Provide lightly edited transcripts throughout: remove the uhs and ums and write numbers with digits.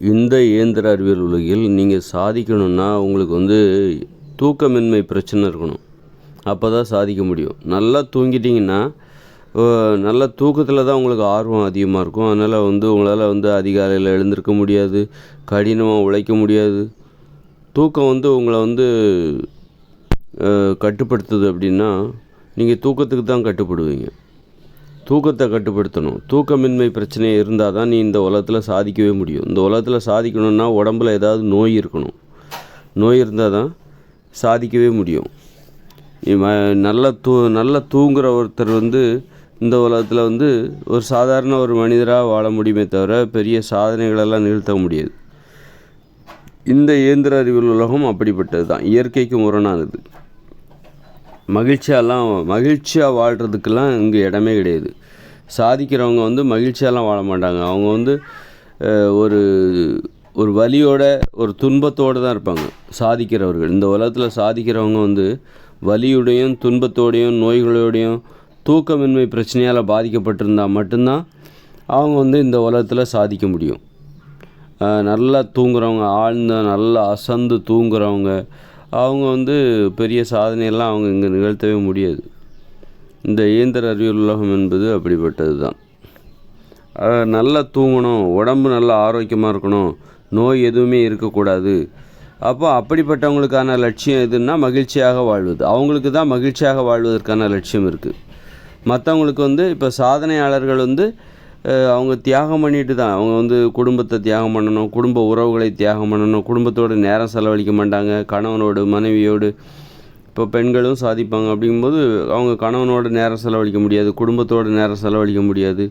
இந்த இயந்திர அறிவியல் உலகில் நீங்கள் சாதிக்கணும்னா உங்களுக்கு தூக்கமின்மை பிரச்சனை இருக்கணும். அப்போ தான் சாதிக்க முடியும். நல்லா தூங்கிட்டிங்கன்னா நல்ல தூக்கத்தில் தான் உங்களுக்கு ஆர்வம் அதிகமாக இருக்கும். அதனால் உங்களால் அதிகாலையில் எழுந்திருக்க முடியாது, கடினமாக உழைக்க முடியாது. தூக்கம் உங்களை கட்டுப்படுத்துது அப்படின்னா நீங்கள் தூக்கத்துக்கு தான் கட்டுப்படுவீங்க. தூக்கத்தை கட்டுப்படுத்தணும். தூக்கமின்மை பிரச்சனை இருந்தால் தான் நீ இந்த உலகத்தில் சாதிக்கவே முடியும். இந்த உலகத்தில் சாதிக்கணுன்னா உடம்பில் ஏதாவது நோய் இருக்கணும். நோய் இருந்தால் தான் சாதிக்கவே முடியும். நல்லா தூங்குகிற ஒருத்தர் இந்த உலகத்தில் ஒரு சாதாரண ஒரு மனிதராக வாழ முடியுமே தவிர பெரிய சாதனைகளெல்லாம் நிகழ்த்த முடியாது. இந்த இயந்திர அறிவியல் உலகம் அப்படிப்பட்டது தான், இயற்கைக்கு முரணானது. மகிழ்ச்சியாக வாழ்கிறதுக்கெல்லாம் இங்கே இடமே கிடையாது. சாதிக்கிறவங்க மகிழ்ச்சியாலாம் வாழ மாட்டாங்க. அவங்க ஒரு ஒரு வலியோட ஒரு துன்பத்தோடு தான் இருப்பாங்க சாதிக்கிறவர்கள். இந்த உலகத்தில் சாதிக்கிறவங்க வலியோடையும் துன்பத்தோடையும் நோய்களோடையும் தூக்கமின்மை பிரச்சனையால் பாதிக்கப்பட்டிருந்தால் மட்டும்தான் அவங்க இந்த உலகத்தில் சாதிக்க முடியும். நல்லா தூங்குறவங்க, நல்லா அசந்து தூங்குறவங்க, அவங்க பெரிய சாதனையெல்லாம் அவங்க இங்கே நிகழ்த்தவே முடியாது. இந்த இயந்திர அறிவியல் உலகம் என்பது அப்படிப்பட்டது தான். நல்லா தூங்கணும், உடம்பு நல்லா ஆரோக்கியமாக இருக்கணும், நோய் எதுவுமே இருக்கக்கூடாது. அப்படிப்பட்டவங்களுக்கான லட்சியம் எதுன்னா மகிழ்ச்சியாக வாழ்வது. அவங்களுக்கு தான் மகிழ்ச்சியாக வாழ்வதற்கான லட்சியம் இருக்குது. மற்றவங்களுக்கு இப்போ சாதனையாளர்கள் அவங்க தியாகம் பண்ணிட்டு தான். அவங்க குடும்பத்தை தியாகம் பண்ணணும், குடும்ப உறவுகளை தியாகம் பண்ணணும், குடும்பத்தோடு நேரம் செலவழிக்க மாட்டாங்க, கணவனோடு மனைவியோடு. இப்போ பெண்களும் சாதிப்பாங்க. அப்படிங்கும்போது அவங்க கணவனோடு நேரம் செலவழிக்க முடியாது, குடும்பத்தோடு நேரம் செலவழிக்க முடியாது.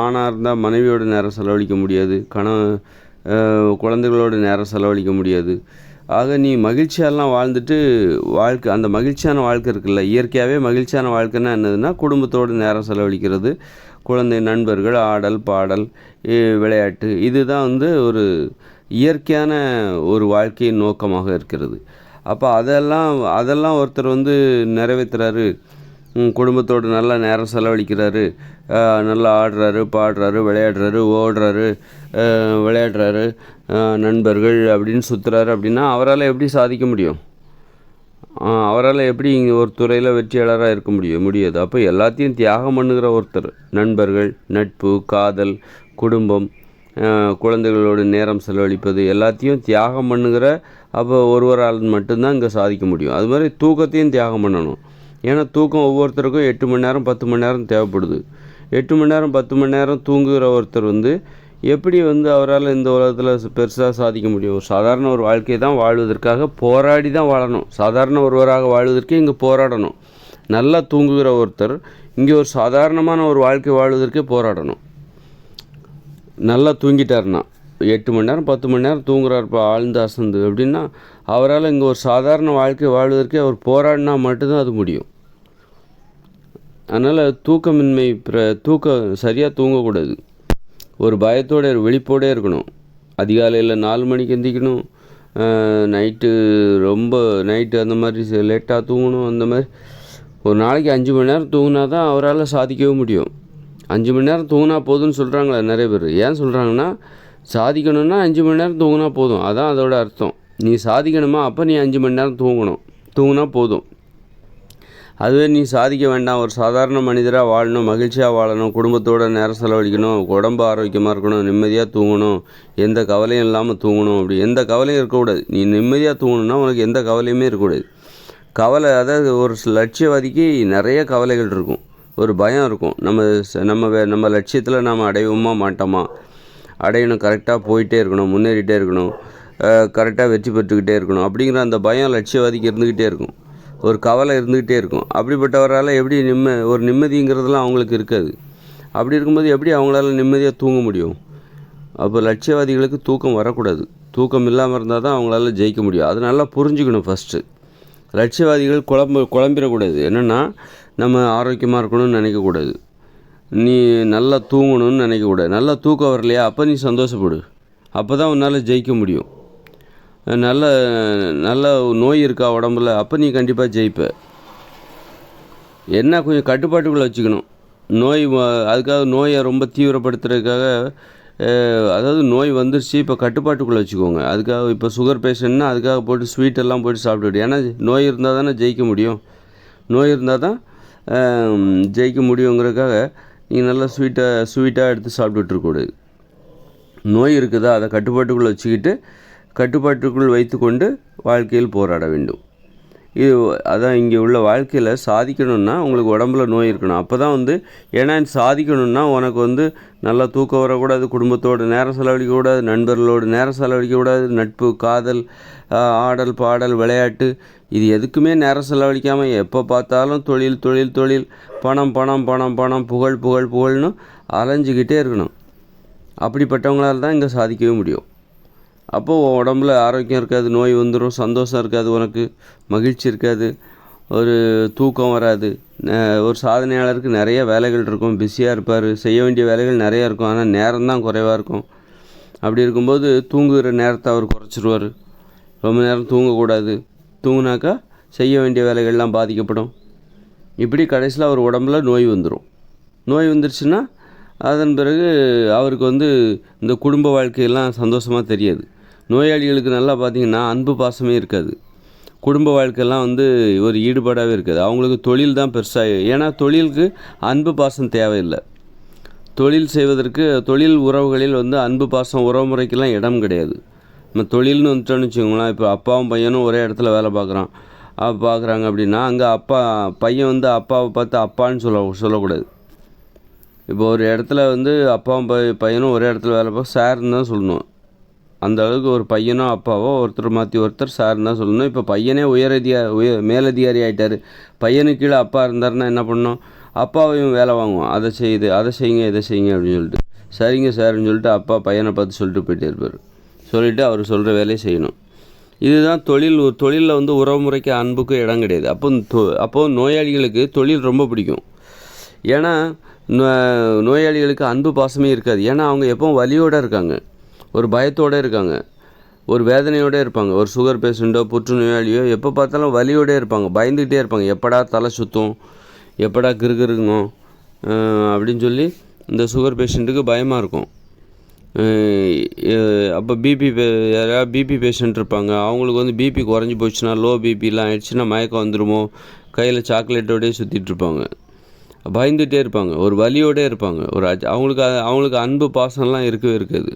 ஆணாக இருந்தால் மனைவியோடு நேரம் செலவழிக்க முடியாது, குழந்தைகளோடு நேரம் செலவழிக்க முடியாது. ஆக நீ மகிழ்ச்சியாலாம் வாழ்ந்துட்டு அந்த மகிழ்ச்சியான வாழ்க்கை இருக்குல்ல, இயற்கையாகவே மகிழ்ச்சியான வாழ்க்கைன்னா என்னதுன்னா குடும்பத்தோடு நேரம் செலவழிக்கிறது, குழந்தை, நண்பர்கள், ஆடல் பாடல், விளையாட்டு, இதுதான் ஒரு இயற்கையான ஒரு வாழ்க்கையின் நோக்கமாக இருக்கிறது. அதெல்லாம் ஒருத்தர் நிறைவேற்றுறாரு, குடும்பத்தோடு நல்லா நேரம் செலவழிக்கிறாரு, நல்லா ஆடுறாரு, பாடுறாரு, விளையாடுறாரு, ஓடுறாரு, விளையாடுறாரு, நண்பர்கள் அப்படின்னு சுற்றுறாரு அப்படின்னா அவரால் எப்படி சாதிக்க முடியும்? அவரால் எப்படி இங்கே ஒரு துறையில் வெற்றியாளராக இருக்க முடியாது. அப்போ எல்லாத்தையும் தியாகம் பண்ணுகிற ஒருத்தர், நண்பர்கள், நட்பு, காதல், குடும்பம், குழந்தைகளோடு நேரம் செலவழிப்பது, எல்லாத்தையும் தியாகம் பண்ணுகிற ஒருவரால் மட்டும்தான் இங்கே சாதிக்க முடியும். அது மாதிரி தூக்கத்தையும் தியாகம் பண்ணணும். ஏன்னா தூக்கம் ஒவ்வொருத்தருக்கும் 8 மணி நேரம் 10 மணி நேரம் தேவைப்படுது. 8 மணி நேரம் 10 மணி நேரம் தூங்குகிற ஒருத்தர் எப்படி அவரால் இந்த உலகத்தில் பெருசாக சாதிக்க முடியும்? ஒரு சாதாரண ஒரு வாழ்க்கையை தான் வாழ்வதற்காக போராடி தான் வாழணும். சாதாரண ஒருவராக வாழ்வதற்கே இங்கே போராடணும். நல்லா தூங்குகிற ஒருத்தர் இங்கே ஒரு சாதாரணமான ஒரு வாழ்க்கை வாழ்வதற்கே போராடணும். நல்லா தூங்கிட்டாருன்னா 8 மணி நேரம் 10 மணி நேரம் தூங்குறாருப்பா ஆழ்ந்து அசந்து அப்படின்னா அவரால் இங்கே ஒரு சாதாரண வாழ்க்கை வாழ்வதற்கே அவர் போராடினா மட்டும்தான் அது முடியும். அதனால் தூக்கமின்மை சரியாக தூங்கக்கூடாது. ஒரு பயத்தோடு விழிப்போடே இருக்கணும். அதிகாலையில் 4 மணிக்கு எந்திரிக்கணும், நைட்டு அந்த மாதிரி லேட்டாக தூங்கணும். அந்த மாதிரி ஒரு நாளைக்கு 5 மணி நேரம் தூங்கினா தான் அவரால் சாதிக்கவே முடியும். 5 மணி நேரம் தூங்கினா போதும்னு சொல்கிறாங்களே நிறைய பேர். ஏன் சொல்கிறாங்கன்னா சாதிக்கணும்னா 5 மணி நேரம் தூங்கினா போதும், அதான் அதோட அர்த்தம். நீ சாதிக்கணுமா அப்போ நீ 5 மணி நேரம் தூங்கினா போதும். அதுவே நீ சாதிக்க வேண்டாம், ஒரு சாதாரண மனிதராக வாழணும், மகிழ்ச்சியாக வாழணும், குடும்பத்தோடு நேரம் செலவழிக்கணும், உடம்பு ஆரோக்கியமாக இருக்கணும், நிம்மதியாக தூங்கணும், எந்த கவலையும் இல்லாமல் தூங்கணும், அப்படி எந்த கவலையும் இருக்கக்கூடாது. நீ நிம்மதியாக தூங்கணுன்னா உனக்கு எந்த கவலையுமே இருக்கக்கூடாது. அதாவது ஒரு லட்சியவாதிக்கு நிறைய கவலைகள் இருக்கும், ஒரு பயம் இருக்கும். நம்ம லட்சியத்தில் நாம் அடைவோமா மாட்டோமா, அடையணும், கரெக்டாக போயிட்டே இருக்கணும், முன்னேறிட்டே இருக்கணும், கரெக்டாக வெற்றி பெற்றுக்கிட்டே இருக்கணும் அப்படிங்கிற அந்த பயம் லட்சியவாதிக்கு இருந்துக்கிட்டே இருக்கும். ஒரு கவலை இருந்துக்கிட்டே இருக்கும். அப்படிப்பட்டவரால் எப்படி ஒரு நிம்மதிங்கிறதுலாம் அவங்களுக்கு இருக்காது. அப்படி இருக்கும்போது எப்படி அவங்களால நிம்மதியாக தூங்க முடியும்? அப்போ லட்சியவாதிகளுக்கு தூக்கம் வரக்கூடாது. தூக்கம் இல்லாமல் இருந்தால் தான் அவங்களால ஜெயிக்க முடியும். அது நல்லா புரிஞ்சுக்கணும். ஃபஸ்ட்டு லட்சியவாதிகள் குழம்பிடக்கூடாது. என்னென்னா நம்ம ஆரோக்கியமாக இருக்கணும்னு நினைக்கக்கூடாது, நீ நல்லா தூங்கணும்னு நினைக்கக்கூடாது. நல்லா தூக்கம் வரலையா அப்போ நீ சந்தோஷப்படு, அப்போ தான் உன்னால் ஜெயிக்க முடியும். நல்ல நோய் இருக்கா உடம்புல, அப்போ நீ கண்டிப்பாக ஜெயிப்ப. கொஞ்சம் கட்டுப்பாட்டுக்குள்ளே வச்சுக்கணும். அதுக்காக நோயை ரொம்ப தீவிரப்படுத்துறதுக்காக அதாவது நோய் வந்துருச்சு, இப்போ கட்டுப்பாட்டுக்குள்ளே வச்சுக்கோங்க. அதுக்காக இப்போ சுகர் பேஷண்ட்னா அதுக்காக போட்டு ஸ்வீட்டெல்லாம் போட்டு சாப்பிட்டுட்டு, ஏன்னா நோய் இருந்தால் தானே ஜெயிக்க முடியும். நோய் இருந்தால் தான் ஜெயிக்க முடியுங்கிறதுக்காக நீங்கள் நல்லா ஸ்வீட்டாக எடுத்து சாப்பிட்டுட்ருக்கூடாது. நோய் இருக்குதா, அதை கட்டுப்பாட்டுக்குள்ளே வச்சுக்கிட்டு கட்டுப்பாட்டுக்குள் வைத்துக்கொண்டு வாழ்க்கையில் போராட வேண்டும். இது அதான் இங்கே உள்ள வாழ்க்கையில் சாதிக்கணும்னா உங்களுக்கு உடம்புல நோய் இருக்கணும். அப்போ தான் ஏன்னா சாதிக்கணும்னா உனக்கு நல்லா தூக்கம் வரக்கூடாது, குடும்பத்தோடு நேரம் செலவழிக்கக்கூடாது, நண்பர்களோடு நேரம் செலவழிக்கக்கூடாது, நட்பு, காதல், ஆடல், பாடல், விளையாட்டு, இது எதுக்குமே நேரம் செலவழிக்காமல் எப்போ பார்த்தாலும் தொழில் தொழில் தொழில், பணம் பணம் பணம் பணம், புகழ் புகழ் புகழ்னு அலைஞ்சிக்கிட்டே இருக்கணும். அப்படிப்பட்டவங்களால் தான் இங்கே சாதிக்கவே முடியும். அப்போது உடம்புல ஆரோக்கியம் இருக்காது, நோய் வந்துடும், சந்தோஷம் இருக்காது, உனக்கு மகிழ்ச்சி இருக்காது, ஒரு தூக்கம் வராது. ஒரு சாதனையாளருக்கு நிறைய வேலைகள் இருக்கும், பிஸியாக இருப்பார், செய்ய வேண்டிய வேலைகள் நிறையா இருக்கும், ஆனால் நேரம்தான் குறைவாக இருக்கும். அப்படி இருக்கும்போது தூங்குகிற நேரத்தை அவர் குறைச்சிருவார். ரொம்ப நேரம் தூங்கக்கூடாது, தூங்குனாக்கா செய்ய வேண்டிய வேலைகள்லாம் பாதிக்கப்படும். இப்படி கடைசியில் அவர் உடம்புல நோய் வந்துடும். நோய் வந்துருச்சுன்னா அதன் பிறகு அவருக்கு இந்த குடும்ப வாழ்க்கையெல்லாம் சந்தோஷமாக தெரியாது. நோயாளிகளுக்கு நல்லா பார்த்திங்கன்னா அன்பு பாசமே இருக்காது. குடும்ப வாழ்க்கையெல்லாம் ஒரு ஈடுபாடாகவே இருக்காது. அவங்களுக்கு தொழில் தான் பெருசாக, ஏன்னா தொழிலுக்கு அன்பு பாசம் தேவையில்லை. தொழில் செய்வதற்கு தொழில் உறவுகளில் அன்பு பாசம் உறவு முறைக்கெல்லாம் இடம் கிடையாது. நம்ம தொழில்னு வந்துட்டோன்னு வச்சுக்கோங்களேன். இப்போ அப்பாவும் பையனும் ஒரே இடத்துல வேலை பார்க்குறாங்க அப்படின்னா அங்கே பையன் அப்பாவை பார்த்து அப்பான்னு சொல்லக்கூடாது. இப்போ ஒரு இடத்துல அப்பாவும் பையனும் ஒரே இடத்துல வேலை பார்க்க சார்ன்னு தான் சொல்லணும். அந்த அளவுக்கு ஒரு பையனோ அப்பாவோ ஒருத்தர் மாற்றி ஒருத்தர் சார்ன்னு தான் சொல்லணும். இப்போ பையனே மேலதிகாரி ஆகிட்டார். பையனுக்கு கீழே அப்பா இருந்தாருன்னா என்ன பண்ணணும், அப்பாவையும் வேலை வாங்குவோம். அதை செய்யுங்க இதை செய்யுங்க அப்படின்னு சொல்லிட்டு, சரிங்க சார்ன்னு சொல்லிட்டு அப்பா பையனை பார்த்து சொல்லிட்டு போயிட்டே இருப்பார். சொல்லிவிட்டு அவர் சொல்கிற வேலையை செய்யணும். இதுதான் தொழில். தொழிலில் உறவு முறைக்கு அன்புக்கு இடம் கிடையாது. அப்போது நோயாளிகளுக்கு தொழில் ரொம்ப பிடிக்கும். ஏன்னா நோயாளிகளுக்கு அன்பு பாசமே இருக்காது. ஏன்னா அவங்க எப்பவும் வலியோடு இருக்காங்க, ஒரு பயத்தோடு இருக்காங்க, ஒரு வேதனையோடு இருப்பாங்க. ஒரு சுகர் பேஷண்ட்டோ புற்றுநோயாளியோ எப்போ பார்த்தாலும் வலியோடே இருப்பாங்க, பயந்துக்கிட்டே இருப்பாங்க. எப்படா தலை சுற்றும், எப்படா கிறுகிறுங்கும் அப்படின்னு சொல்லி இந்த சுகர் பேஷண்ட்டுக்கு பயமாக இருக்கும். அப்போ யாராவது பிபி பேஷண்ட் இருப்பாங்க, அவங்களுக்கு பிபி குறைஞ்சி போச்சுன்னா, லோ பிபிலாம் ஆயிடுச்சுன்னா மயக்கம் வந்துடுமோ, கையில் சாக்லேட்டோடய சுற்றிட்டுருப்பாங்க, பயந்துகிட்டே இருப்பாங்க, ஒரு வலியோடே இருப்பாங்க. அவங்களுக்கு அன்பு பாசம்லாம் இருக்கவே இருக்காது.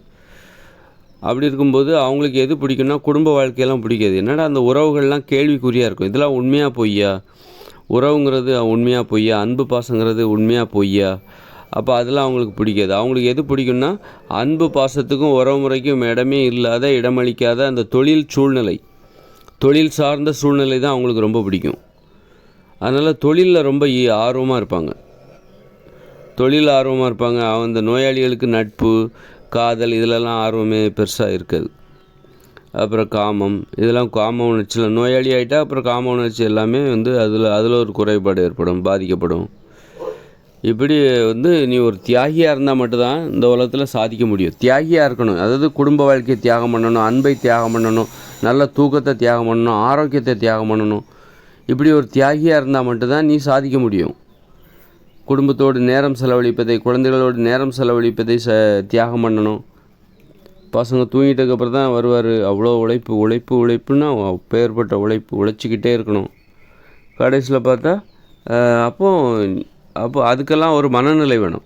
அப்படி இருக்கும்போது அவங்களுக்கு எது பிடிக்கும்னா குடும்ப வாழ்க்கையெல்லாம் பிடிக்காது. என்னடா அந்த உறவுகள்லாம் கேள்விக்குறியாக இருக்கும். இதெல்லாம் உண்மையாக பொய்யா, உறவுங்கிறது உண்மையாக பொய்யா, அன்பு பாசங்கிறது உண்மையாக பொய்யா, அப்போ அதெல்லாம் அவங்களுக்கு பிடிக்காது. அவங்களுக்கு எது பிடிக்கும்னா அன்பு பாசத்துக்கும் உறவு முறைக்கும் இடமே இல்லாத, இடமளிக்காத அந்த தொழில் சார்ந்த சூழ்நிலை தான் அவங்களுக்கு ரொம்ப பிடிக்கும். அதனால் தொழிலில் ரொம்ப ஆர்வமாக இருப்பாங்க. அந்த நோயாளிகளுக்கு நட்பு, காதல், இதிலெல்லாம் ஆர்வமே பெருசாக இருக்காது. அப்புறம் காமம், இதெல்லாம் காம உணர்ச்சியில் நோயாளி ஆகிட்டா அப்புறம் காம உணர்ச்சி எல்லாமே அதில் ஒரு குறைபாடு ஏற்படும், பாதிக்கப்படும். இப்படி நீ ஒரு தியாகியாக இருந்தால் மட்டும்தான் இந்த உலகத்தில் சாதிக்க முடியும். தியாகியாக இருக்கணும், அதாவது குடும்ப வாழ்க்கையை தியாகம் பண்ணணும், அன்பை தியாகம் பண்ணணும், நல்ல தூக்கத்தை தியாகம் பண்ணணும், ஆரோக்கியத்தை தியாகம் பண்ணணும். இப்படி ஒரு தியாகியாக இருந்தால் மட்டும்தான் நீ சாதிக்க முடியும். குடும்பத்தோடு நேரம் செலவழிப்பதை, குழந்தைகளோடு நேரம் செலவழிப்பதை தியாகம் பண்ணணும். பசங்க தூங்கிட்டதுக்கப்புறம் தான் வருவார். அவ்வளோ உழைப்புன்னா பேர்பட்ட உழைச்சிக்கிட்டே இருக்கணும். கடைசியில் பார்த்தா அப்போ அதுக்கெல்லாம் ஒரு மனநிலை வேணும்.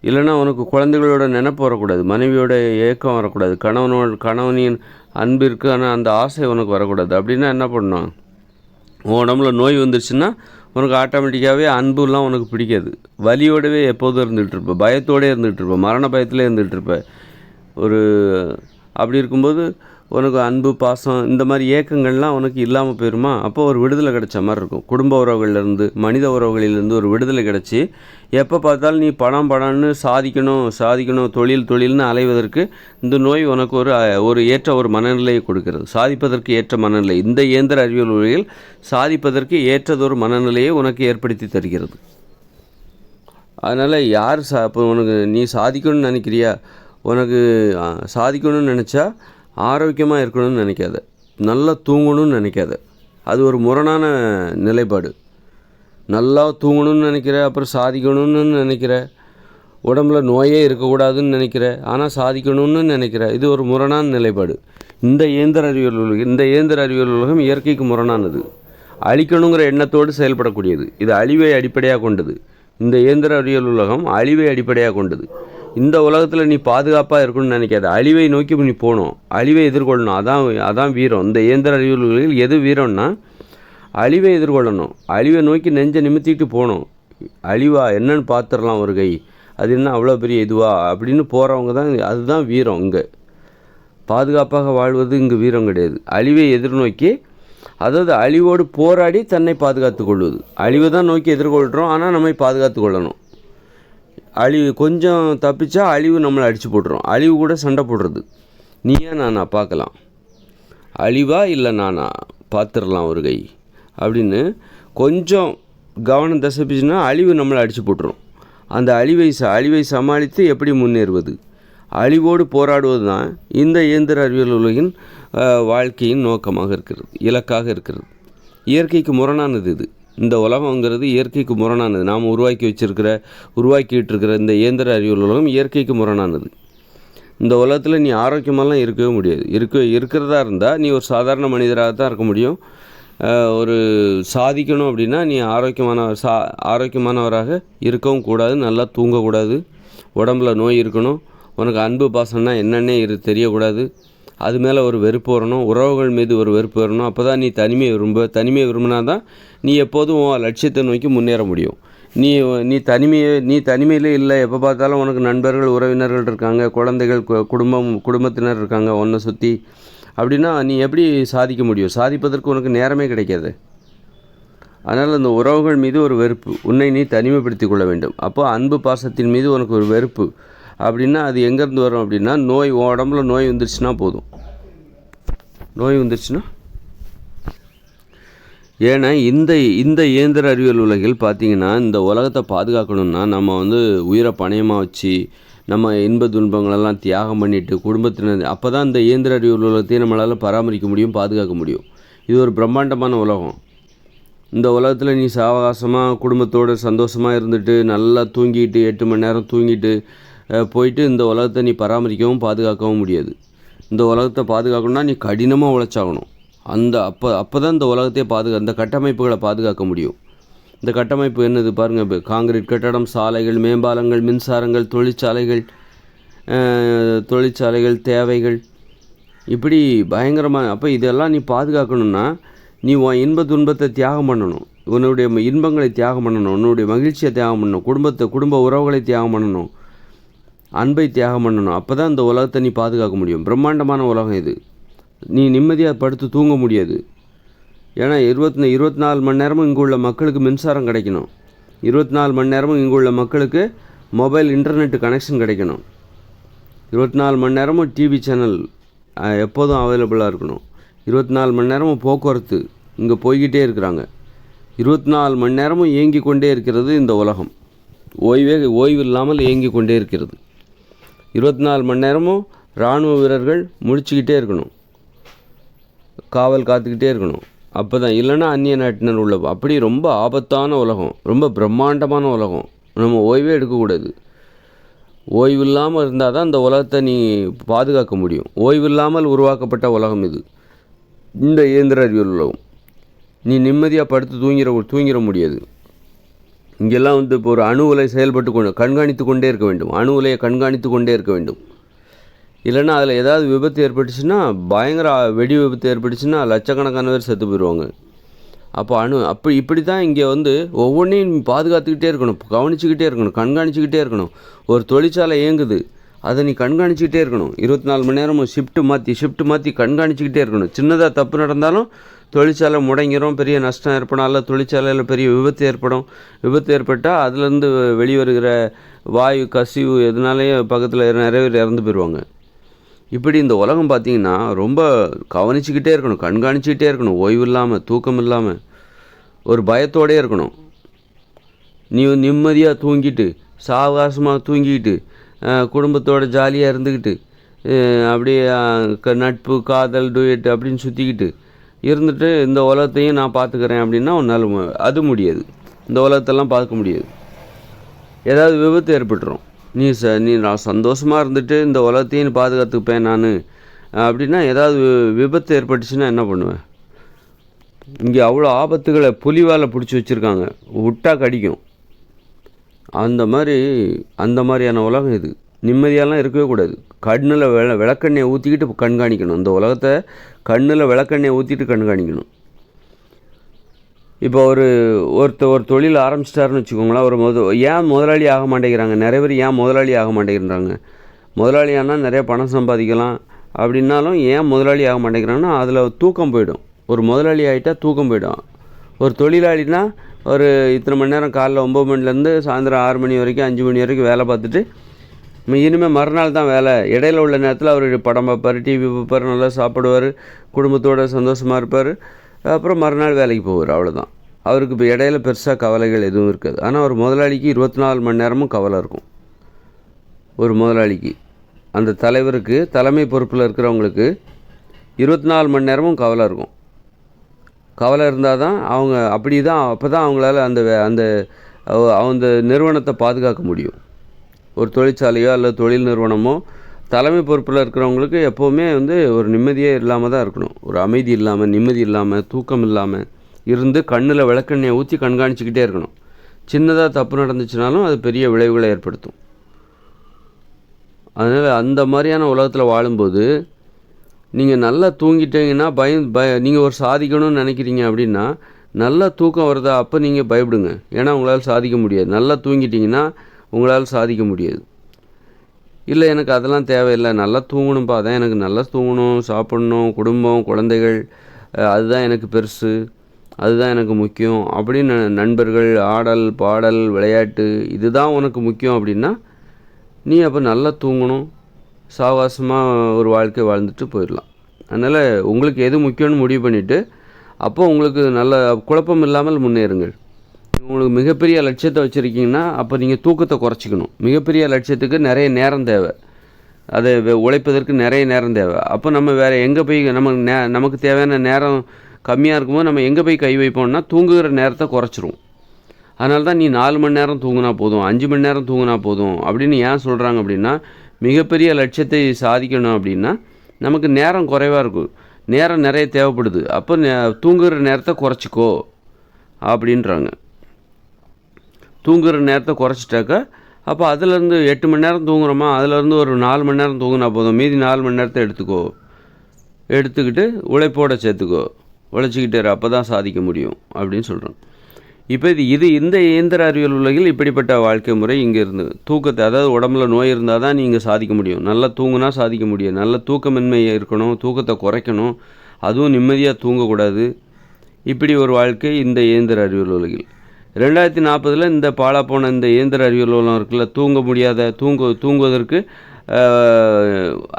இல்லைன்னா உனக்கு குழந்தைகளோட நினைப்பு வரக்கூடாது, மனைவியோட ஏக்கம் வரக்கூடாது, கணவனின் அன்பிற்கு ஆனால் அந்த ஆசை உனக்கு வரக்கூடாது. அப்படின்னா என்ன பண்ணணும், உடம்புல நோய் வந்துருச்சுன்னா உனக்கு ஆட்டோமேட்டிக்காகவே அன்புலாம் உனக்கு பிடிக்காது. வலியோடவே எப்போதும் இருந்துகிட்ருப்ப, பயத்தோடு இருந்துகிட்ருப்ப, மரண பயத்தில் இருந்துகிட்ருப்ப. அப்படி இருக்கும்போது உனக்கு அன்பு பாசம் இந்த மாதிரி ஏக்கங்கள்லாம் உனக்கு இல்லாமல் போயிருமா? அப்போ ஒரு விடுதலை கிடைச்ச மாதிரி இருக்கும். குடும்ப உறவுகளிலிருந்து, மனித உறவுகளிலிருந்து ஒரு விடுதலை கிடச்சி எப்போ பார்த்தாலும் நீ பணம்னு சாதிக்கணும் தொழில்னு அலைவதற்கு இந்த நோய் உனக்கு ஒரு ஏற்ற ஒரு மனநிலையை கொடுக்கிறது. சாதிப்பதற்கு ஏற்ற மனநிலை, இந்த இயந்திர அறிவியல் முறையில் சாதிப்பதற்கு ஏற்றதொரு மனநிலையை உனக்கு ஏற்படுத்தி தருகிறது. அதனால் இப்போ உனக்கு நீ சாதிக்கணும்னு நினைக்கிறியா, உனக்கு சாதிக்கணும்னு நினச்சா ஆரோக்கியமாக இருக்கணும்னு நினைக்காத, நல்லா தூங்கணும்னு நினைக்காத. அது ஒரு முரணான நிலைப்பாடு. நல்லா தூங்கணும்னு நினைக்கிற, அப்புறம் சாதிக்கணும்னு நினைக்கிற, உடம்புல நோயே இருக்கக்கூடாதுன்னு நினைக்கிற, ஆனால் சாதிக்கணும்னு நினைக்கிற. இது ஒரு முரணான நிலைப்பாடு. இந்த இயந்திர அறிவியல் உலகம் இயற்கைக்கு முரணானது. அழிக்கணுங்கிற எண்ணத்தோடு செயல்படக்கூடியது. இது அழிவை அடிப்படையாக கொண்டது. இந்த இயந்திர அறிவியல் உலகம் அழிவை அடிப்படையாக கொண்டது. இந்த உலகத்தில் நீ பாதுகாப்பாக இருக்கணும்னு நினைக்காத. அழிவை நோக்கி நீ போகணும், அழிவை எதிர்கொள்ளணும். அதான் வீரம். இந்த இயந்திர அறிவியல் உலகில் எது வீரம்னா அழிவை எதிர்கொள்ளணும், அழிவை நோக்கி நெஞ்சை நிமித்திட்டு போகணும். அழிவா என்னன்னு பார்த்துடலாம் ஒரு கை, அது என்ன அவ்வளோ பெரிய இதுவா அப்படின்னு போகிறவங்க தான். அதுதான் வீரம். இங்கே பாதுகாப்பாக வாழ்வது இங்கு வீரம் கிடையாது. அழிவை எதிர்நோக்கி, அதாவது அழிவோடு போராடி தன்னை பாதுகாத்து கொள்வது. அழிவை தான் நோக்கி எதிர்கொள்கிறோம், ஆனால் நம்மை பாதுகாத்து கொள்ளணும். அழிவு கொஞ்சம் தப்பிச்சா அழிவு நம்மளை அடித்து போட்டுரும். அழிவு கூட சண்டை போடுறது. நீயா நானா பார்க்கலாம், அழிவா இல்லை நானா பார்த்துடலாம் ஒரு கை அப்படின்னு கொஞ்சம் கவனம் தசப்பிச்சுன்னா அழிவு நம்மளை அடித்து போட்டுரும். அந்த அழிவை சமாளித்து எப்படி முன்னேறுவது, அழிவோடு போராடுவது தான் இந்த இயந்திர அறிவியல் உலகின் வாழ்க்கையின் நோக்கமாக இருக்கிறது, இலக்காக இருக்கிறது. இயற்கைக்கு முரணானது இது. இந்த உலகங்கிறது இயற்கைக்கு முரணானது. நாம் உருவாக்கிட்டு இருக்கிற இந்த இயந்திர அறிவியல் உலகம் இயற்கைக்கு முரணானது. இந்த உலகத்தில் நீ ஆரோக்கியமாலாம் இருக்கவே முடியாது. இருக்கிறதா இருந்தால் நீ ஒரு சாதாரண மனிதராக தான் இருக்க முடியும். ஒரு சாதிக்கணும் அப்படின்னா நீ ஆரோக்கியமானவராக இருக்கவும் கூடாது, நல்லா தூங்கக்கூடாது, உடம்புல நோய் இருக்கணும், உனக்கு அன்பு பாசம்னா என்னென்னே தெரியக்கூடாது, அது மேலே ஒரு வெறுப்பு வரணும், உறவுகள் மீது ஒரு வெறுப்பு வரணும். அப்போ தான் நீ தனிமையை விரும்பினா தான் நீ எப்போதும் லட்சியத்தை நோக்கி முன்னேற முடியும். நீ தனிமையிலே இல்லை, எப்போ பார்த்தாலும் உனக்கு நண்பர்கள், உறவினர்கள் இருக்காங்க, குழந்தைகள், குடும்பத்தினர் இருக்காங்க உன்னை சுற்றி அப்படின்னா நீ எப்படி சாதிக்க முடியும்? சாதிப்பதற்கு உனக்கு நேரமே கிடைக்காது. அதனால் அந்த உறவுகள் மீது ஒரு வெறுப்பு, உன்னை நீ தனிமைப்படுத்தி கொள்ள வேண்டும். அப்போ அன்பு பாசத்தின் மீது உனக்கு ஒரு வெறுப்பு அப்படின்னா அது எங்கேருந்து வரும் அப்படின்னா உடம்புல நோய் வந்துருச்சுன்னா போதும். ஏன்னா இந்த இயந்திர அறிவியல் உலகில் பார்த்திங்கன்னா இந்த உலகத்தை பாதுகாக்கணும்னா நம்ம உயிரை பணயமாக வச்சு நம்ம இன்ப துன்பங்களெல்லாம் தியாகம் பண்ணிவிட்டு குடும்பத்தினர், அப்போ தான் இந்த இயந்திர அறிவியல் உலகத்தையும் நம்மளால் பராமரிக்க முடியும், பாதுகாக்க முடியும். இது ஒரு பிரம்மாண்டமான உலகம். இந்த உலகத்தில் நீ சாவகாசமாக குடும்பத்தோடு சந்தோஷமாக இருந்துட்டு நல்லா தூங்கிட்டு 8 மணி நேரம் தூங்கிட்டு போயிட்டு இந்த உலகத்தை நீ பராமரிக்கவும் பாதுகாக்கவும் முடியாது. இந்த உலகத்தை பாதுகாக்கணும்னா நீ கடினமாக உழைச்சாகணும். அப்போ தான் இந்த உலகத்தையே அந்த கட்டமைப்புகளை பாதுகாக்க முடியும். இந்த கட்டமைப்பு என்னது பாருங்கள், காங்கிரீட் கட்டடம், சாலைகள், மேம்பாலங்கள், மின்சாரங்கள், தொழிற்சாலைகள், தேவைகள், இப்படி பயங்கரமாக. அப்போ இதெல்லாம் நீ பாதுகாக்கணும்னா நீ உன் இன்ப துன்பத்தை தியாகம் பண்ணணும், உன்னுடைய இன்பங்களை தியாகம் பண்ணணும், உன்னுடைய மகிழ்ச்சியை தியாகம் பண்ணணும், குடும்ப உறவுகளை தியாகம் பண்ணணும், அன்பை தியாகம் பண்ணணும். அப்போ தான் இந்த உலகத்தை நீ பாதுகாக்க முடியும். பிரம்மாண்டமான உலகம் இது. நீ நிம்மதியாக படுத்து தூங்க முடியாது. ஏன்னா 24 மணி நேரமும் இங்கே உள்ள மக்களுக்கு மின்சாரம் கிடைக்கணும், 24 மணி நேரமும் இங்கே உள்ள மக்களுக்கு மொபைல் இன்டர்நெட் கனெக்ஷன் கிடைக்கணும், 24 மணி நேரமும் டிவி சேனல் எப்போதும் அவைலபிளாக இருக்கணும், 24 மணி நேரமும் போக்குவரத்து இங்கே போய்கிட்டே இருக்கிறாங்க, 24 மணி நேரமும் இயங்கி கொண்டே இருக்கிறது இந்த உலகம். ஓய்வு இல்லாமல் இயங்கி கொண்டே இருக்கிறது. 24 மணி நேரமும் இராணுவ வீரர்கள் முழிச்சுக்கிட்டே இருக்கணும், காவல் காத்துக்கிட்டே இருக்கணும். அப்போ தான், இல்லைன்னா அந்நிய நாட்டினர் அப்படி ரொம்ப ஆபத்தான உலகம், ரொம்ப பிரம்மாண்டமான உலகம். நம்ம ஓய்வே எடுக்கக்கூடாது. ஓய்வு இல்லாமல் இருந்தால் தான் இந்த உலகத்தை நீ பாதுகாக்க முடியும். ஓய்வு இல்லாமல் உருவாக்கப்பட்ட உலகம் இது, இந்த இயந்திர அறிவியல் உலகம். நீ நிம்மதியாக படுத்து தூங்கிட முடியாது. இங்கெல்லாம் இப்போ ஒரு அணு உலை கண்காணித்து கொண்டே இருக்க வேண்டும். அணு உலையை கண்காணித்து கொண்டே இருக்க வேண்டும். இல்லைன்னா அதில் ஏதாவது விபத்து ஏற்பட்டுச்சுன்னா, பயங்கர வெடி விபத்து ஏற்பட்டுச்சுன்னா லட்சக்கணக்கான பேர் செத்து போயிடுவாங்க. அப்போ இப்படி தான் இங்கே ஒவ்வொன்றையும் பாதுகாத்துக்கிட்டே இருக்கணும், கவனிச்சுக்கிட்டே இருக்கணும், கண்காணிச்சிக்கிட்டே இருக்கணும். ஒரு தொழிற்சாலை இயங்குது, அதை நீ கண்காணிச்சிக்கிட்டே இருக்கணும். 24 மணி நேரமும் ஷிஃப்ட்டு மாற்றி கண்காணிச்சிக்கிட்டே இருக்கணும். சின்னதாக தப்பு நடந்தாலும் தொழிற்சாலை முடங்கிடும், பெரிய நஷ்டம் ஏற்படாமல் தொழிற்சாலையில் பெரிய விபத்து ஏற்பட்டால் அதுலேருந்து வெளிவருகிற வாயு கசிவு எதனாலேயே பக்கத்தில் நிறைய பேர் இறந்து போயிடுவாங்க. இப்படி இந்த உலகம் பார்த்திங்கன்னா ரொம்ப கவனிச்சிக்கிட்டே இருக்கணும், கண்காணிச்சிக்கிட்டே இருக்கணும், ஓய்வு இல்லாமல், தூக்கம் இல்லாமல், ஒரு பயத்தோடே இருக்கணும். நீ நிம்மதியாக தூங்கிட்டு சாவகாசமாக தூங்கிக்கிட்டு குடும்பத்தோடு ஜாலியாக இருந்துக்கிட்டு அப்படியே நட்பு, காதல், டூயட் அப்படின்னு சுற்றிக்கிட்டு இருந்துட்டு இந்த உலகத்தையும் நான் பார்த்துக்கிறேன் அப்படின்னா உன்னால் அது முடியாது. இந்த உலகத்தெல்லாம் பார்க்க முடியாது. ஏதாவது விபத்து ஏற்பட்டுரும். நீ நான் சந்தோஷமாக இருந்துட்டு இந்த உலகத்தையும் பாதுகாத்துப்பேன் நான் அப்படின்னா ஏதாவது விபத்து ஏற்பட்டுச்சுன்னா என்ன பண்ணுவேன்? இங்கே அவ்வளோ ஆபத்துகளை புலிவாலை பிடிச்சி வச்சுருக்காங்க, விட்டா கடிக்கும். அந்த மாதிரியான உலகம் இது. நிம்மதியாலாம் இருக்கவே கூடாது. கண்ணில் விளக்கெண்ணெயை ஊற்றிக்கிட்டு கண்காணிக்கணும். இந்த உலகத்தை கண்ணில் விளக்கெண்ணெயை ஊற்றிட்டு கண்காணிக்கணும். இப்போ ஒரு தொழில் ஆரம்பிச்சிட்டாருன்னு வச்சுக்கோங்களேன். ஏன் முதலாளி ஆக மாட்டேங்கிறாங்க? நிறைய பேர் ஏன் முதலாளி ஆக மாட்டேங்கிறாங்க? முதலாளியானால் நிறைய பணம் சம்பாதிக்கலாம் அப்படின்னாலும் ஏன் முதலாளி ஆக மாட்டேங்கிறாங்கன்னா அதில் தூக்கம் போயிடும். ஒரு முதலாளி ஆகிட்டா தூக்கம் போயிடும். ஒரு தொழிலாளினா ஒரு இத்தனை மணி நேரம் காலைல 9 மணிலேருந்து சாயந்தரம் 6 மணி வரைக்கும் 5 மணி வரைக்கும் வேலை பார்த்துட்டு இனிமேல் மறுநாள் தான் வேலை. இடையில உள்ள நேரத்தில் அவர் படம் பார்ப்பார், டிவி பார்ப்பார், நல்லா சாப்பிடுவார், குடும்பத்தோடு சந்தோஷமாக இருப்பார். அப்புறம் மறுநாள் வேலைக்கு போவார். அவ்வளோதான். அவருக்கு இப்போ இடையில பெருசாக கவலைகள் எதுவும் இருக்காது. ஆனால் ஒரு முதலாளிக்கு 24 மணி நேரமும் கவலை இருக்கும். ஒரு முதலாளிக்கு, அந்த தலைவருக்கு, தலைமை பொறுப்பில் இருக்கிறவங்களுக்கு 24 மணி நேரமும் கவலை இருக்கும். கவலை இருந்தால் தான் அவங்க அப்போ தான் அவங்களால அந்த நிறுவனத்தை பாதுகாக்க முடியும். ஒரு தொழிற்சாலையோ அல்லது தொழில் நிறுவனமோ தலைமை பொறுப்பில் இருக்கிறவங்களுக்கு எப்போவுமே ஒரு நிம்மதியே இல்லாமல் தான் இருக்கணும். ஒரு அமைதி இல்லாமல், நிம்மதி இல்லாமல், தூக்கம் இல்லாமல் இருந்து கண்ணில் விளக்கெண்ணெயை ஊற்றி கண்காணிச்சிக்கிட்டே இருக்கணும். சின்னதாக தப்பு நடந்துச்சுனாலும் அது பெரிய விளைவுகளை ஏற்படுத்தும். அதனால் அந்த மாதிரியான உலகத்தில் வாழும்போது நீங்கள் நல்லா தூங்கிட்டீங்கன்னா நீங்கள் ஒரு சாதிக்கணும்னு நினைக்கிறீங்க அப்படின்னா நல்லா தூக்கம் வருதா அப்போ நீங்கள் பயப்படுங்க. ஏன்னா உங்களால் சாதிக்க முடியாது. நல்லா தூங்கிட்டிங்கன்னா உங்களால் சாதிக்க முடியாது. இல்லை எனக்கு அதெல்லாம் தேவையில்லை, நல்லா தூங்கணும்ப்பா, அதான் எனக்கு நல்லா தூங்கணும், சாப்பிட்ணும், குடும்பம், குழந்தைகள், அதுதான் எனக்கு பெருசு, அதுதான் எனக்கு முக்கியம் அப்படின்னு நண்பர்கள், ஆடல், பாடல், விளையாட்டு இதுதான் உனக்கு முக்கியம் அப்படின்னா நீ அப்போ நல்லா தூங்கணும், சாவாசமாக ஒரு வாழ்க்கை வாழ்ந்துட்டு போயிடலாம். அதனால் உங்களுக்கு எது முக்கியம்னு முடிவு பண்ணிவிட்டு அப்போ உங்களுக்கு நல்ல குழப்பம் இல்லாமல் முன்னேறுங்கள். உங்களுக்கு மிகப்பெரிய லட்சியத்தை வச்சுருக்கீங்கன்னா அப்போ நீங்கள் தூக்கத்தை குறைச்சிக்கணும். மிகப்பெரிய லட்சியத்துக்கு நிறைய நேரம் தேவை, அதை உழைப்பதற்கு நிறைய நேரம் தேவை. அப்போ நம்ம வேறு எங்கே போய் நமக்கு தேவையான நேரம் கம்மியாக இருக்கும்போது நம்ம எங்கே போய் கை வைப்போம்னா தூங்குகிற நேரத்தை குறைச்சிரும். அதனால தான் நீ 4 மணி நேரம் தூங்கினா போதும், 5 மணி நேரம் தூங்கினா போதும் அப்படின்னு ஏன் சொல்கிறாங்க அப்படின்னா மிகப்பெரிய லட்சியத்தை சாதிக்கணும் அப்படின்னா நமக்கு நேரம் குறைவாக இருக்கும், நேரம் நிறைய தேவைப்படுது. அப்போ தூங்குகிற நேரத்தை குறைச்சிக்கோ அப்படின்றாங்க. தூங்குகிற நேரத்தை குறைச்சிட்டாக்கா அப்போ அதிலேருந்து 8 மணி நேரம் தூங்குறோமா, அதிலேருந்து ஒரு 4 மணி நேரம் தூங்கினா போதும், மீதி 4 மணி நேரத்தை எடுத்துக்கிட்டு உழைப்போடு சேர்த்துக்கோ, உழைச்சிக்கிட்டே அப்போ தான் சாதிக்க முடியும் அப்படின்னு சொல்கிறோம். இப்போ இந்த இயந்திர அறிவியல் உலகில் இப்படிப்பட்ட வாழ்க்கை முறை இங்கே இருந்து தூக்கத்தை, அதாவது உடம்புல நோய் இருந்தால் தான் நீங்கள் சாதிக்க முடியும். நல்லா தூங்குனா சாதிக்க முடியும். நல்ல தூக்கமின்மை இருக்கணும், தூக்கத்தை குறைக்கணும், அதுவும் நிம்மதியாக தூங்கக்கூடாது. இப்படி ஒரு வாழ்க்கை இந்த இயந்திர அறிவியல் உலகில். 2040 இந்த பாழாப்போன இந்த இயந்திர அறிவியல் உலகம் இருக்குல்ல, தூங்க முடியாத, தூங்குவதற்கு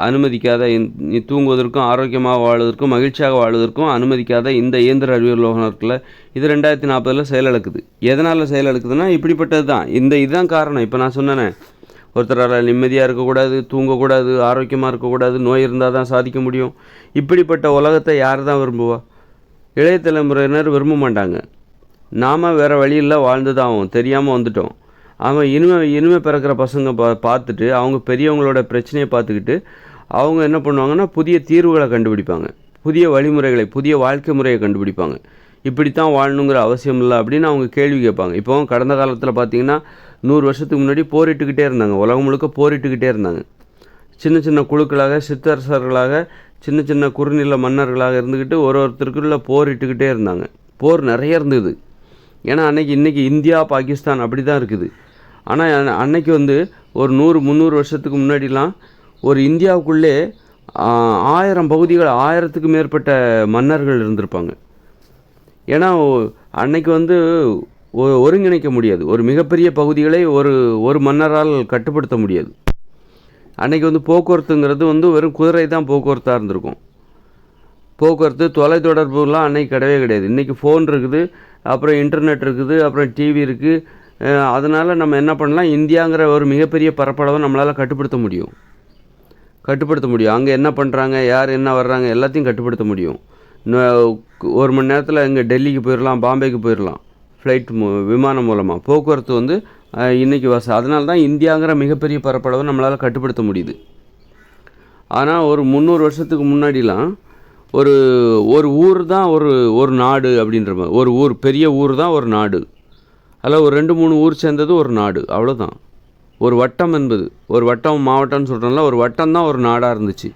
அனுமதிக்காத, தூங்குவதற்கும் ஆரோக்கியமாக வாழ்வதற்கும் மகிழ்ச்சியாக வாழ்வதற்கும் அனுமதிக்காத இந்த இயந்திர அறிவியல் உலகம் இருக்குல்ல, இது 2040 செயலிழக்குது. எதனால் செயலிழக்குதுன்னா இப்படிப்பட்டது தான். இதுதான் காரணம். இப்போ நான் சொன்னேனே, ஒருத்தரால் நிம்மதியாக இருக்கக்கூடாது, தூங்கக்கூடாது, ஆரோக்கியமாக இருக்கக்கூடாது, நோய் இருந்தால் தான் சாதிக்க முடியும். இப்படிப்பட்ட உலகத்தை யார் தான் விரும்புவா? இளைய தலைமுறையினர் விரும்ப மாட்டாங்க. நாம் வேறு வழியில் வாழ்ந்து தான் ஆகும், தெரியாமல் வந்துட்டோம். அவன் இனிமே பிறக்கிற பசங்க பார்த்துட்டு அவங்க பெரியவங்களோட பிரச்சனையை பார்த்துக்கிட்டு அவங்க என்ன பண்ணுவாங்கன்னா புதிய தீர்வுகளை கண்டுபிடிப்பாங்க, புதிய வழிமுறைகளை, புதிய வாழ்க்கை முறையை கண்டுபிடிப்பாங்க. இப்படித்தான் வாழணுங்கிற அவசியம் இல்லை அப்படின்னு அவங்க கேள்வி கேட்பாங்க. இப்போ கடந்த காலத்தில் பார்த்திங்கன்னா 100 வருஷத்துக்கு முன்னாடி போரிட்டுக்கிட்டே இருந்தாங்க, உலகம் முழுக்க போரிட்டுக்கிட்டே இருந்தாங்க. சின்ன சின்ன குழுக்களாக, சித்தரசர்களாக, சின்ன சின்ன குறுநில மன்னர்களாக இருந்துக்கிட்டு ஒருத்தருக்குள்ள போரிட்டுக்கிட்டே இருந்தாங்க. போர் நிறைய இருந்தது. ஏன்னா இன்றைக்கி இந்தியா, பாகிஸ்தான் அப்படி தான் இருக்குது. ஆனால் அன்னைக்கு ஒரு 100-300 வருஷத்துக்கு முன்னாடிலாம் ஒரு இந்தியாவுக்குள்ளே 1000 பகுதிகள், 1000த்துக்கு மேற்பட்ட மன்னர்கள் இருந்திருப்பாங்க. ஏன்னா அன்னைக்கு ஒருங்கிணைக்க முடியாது, ஒரு மிகப்பெரிய பகுதிகளை ஒரு மன்னரால் கட்டுப்படுத்த முடியாது. அன்னைக்கு போக்குவரத்துங்கிறது வெறும் குதிரை தான் போக்குவரத்தாக இருந்திருக்கும். போக்குவரத்து, தொலைத்தொடர்புலாம் அன்னைக்கு கிடையவே கிடையாது. இன்றைக்கி ஃபோன் இருக்குது, அப்புறம் இன்டர்நெட் இருக்குது, அப்புறம் டிவி இருக்குது. அதனால் நம்ம என்ன பண்ணலாம், இந்தியாங்கிற ஒரு மிகப்பெரிய பரப்பளவை நம்மளால் கட்டுப்படுத்த முடியும். அங்கே என்ன பண்ணுறாங்க, யார் என்ன வர்றாங்க எல்லாத்தையும் கட்டுப்படுத்த முடியும். 1 மணி நேரத்தில் இங்கே டெல்லிக்கு போயிடலாம், பாம்பேக்கு போயிடலாம், ஃப்ளைட் விமானம் மூலமாக. போக்குவரத்து இன்றைக்கி அதனால தான் இந்தியாங்கிற மிகப்பெரிய பரப்பளவை நம்மளால் கட்டுப்படுத்த முடியுது. ஆனால் ஒரு 300 வருஷத்துக்கு முன்னாடிலாம் ஒரு ஒரு ஊர் தான் ஒரு நாடு அப்படின்ற மாதிரி. ஒரு ஊர், பெரிய ஊர் தான் ஒரு நாடு. அதில் ஒரு 2-3 ஊர் சேர்ந்தது ஒரு நாடு, அவ்வளோதான். ஒரு வட்டம் என்பது, ஒரு வட்டம் மாவட்டம்னு சொல்கிறோம்ல, ஒரு வட்டம் தான் ஒரு நாடாக இருந்துச்சு.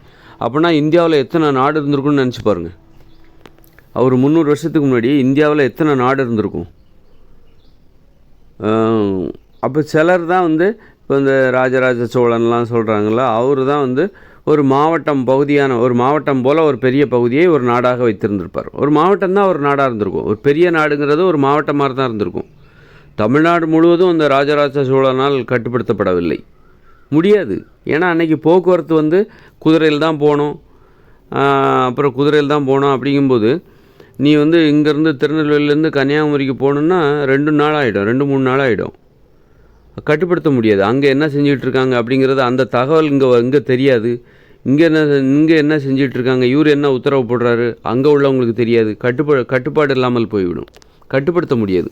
அப்படின்னா இந்தியாவில் எத்தனை நாடு இருந்திருக்குன்னு நினச்சி பாருங்கள். ஒரு 300 வருஷத்துக்கு முன்னாடி இந்தியாவில் எத்தனை நாடு இருந்திருக்கும். அப்போ சிலர் தான் இப்போ இந்த ராஜராஜ சோழன்லாம் சொல்கிறாங்களா, அவர் தான் ஒரு மாவட்டம் பகுதியான ஒரு மாவட்டம் போல் ஒரு பெரிய பகுதியை ஒரு நாடாக வைத்திருந்திருப்பார். ஒரு மாவட்டம் தான் ஒரு நாடாக இருந்திருக்கும். ஒரு பெரிய நாடுங்கிறது ஒரு மாவட்டம் மாதிரி தான் இருந்திருக்கும். தமிழ்நாடு முழுவதும் இந்த ராஜராஜ சோழனால் கட்டுப்படுத்தப்படவில்லை, முடியாது. ஏன்னா அன்றைக்கி போக்குவரத்து குதிரையில் தான் போகணும். அப்புறம் குதிரையில் தான் போகணும். அப்படிங்கும்போது நீ இங்கேருந்து திருநெல்வேலியிலேருந்து கன்னியாகுமரிக்கு போகணுன்னா 2 நாள் ஆகிடும், 2-3 நாள் ஆகிடும். கட்டுப்படுத்த முடியாது. அங்கே என்ன செஞ்சிகிட்ருக்காங்க அப்படிங்கிறது அந்த தகவல் இங்கே தெரியாது. இங்கே என்ன செஞ்சிகிட்ருக்காங்க, இவர் என்ன உத்தரவு போடுறாரு, அங்கே உள்ளவங்களுக்கு தெரியாது. கட்டுப்பாடு இல்லாமல் போய்விடும். கட்டுப்படுத்த முடியாது.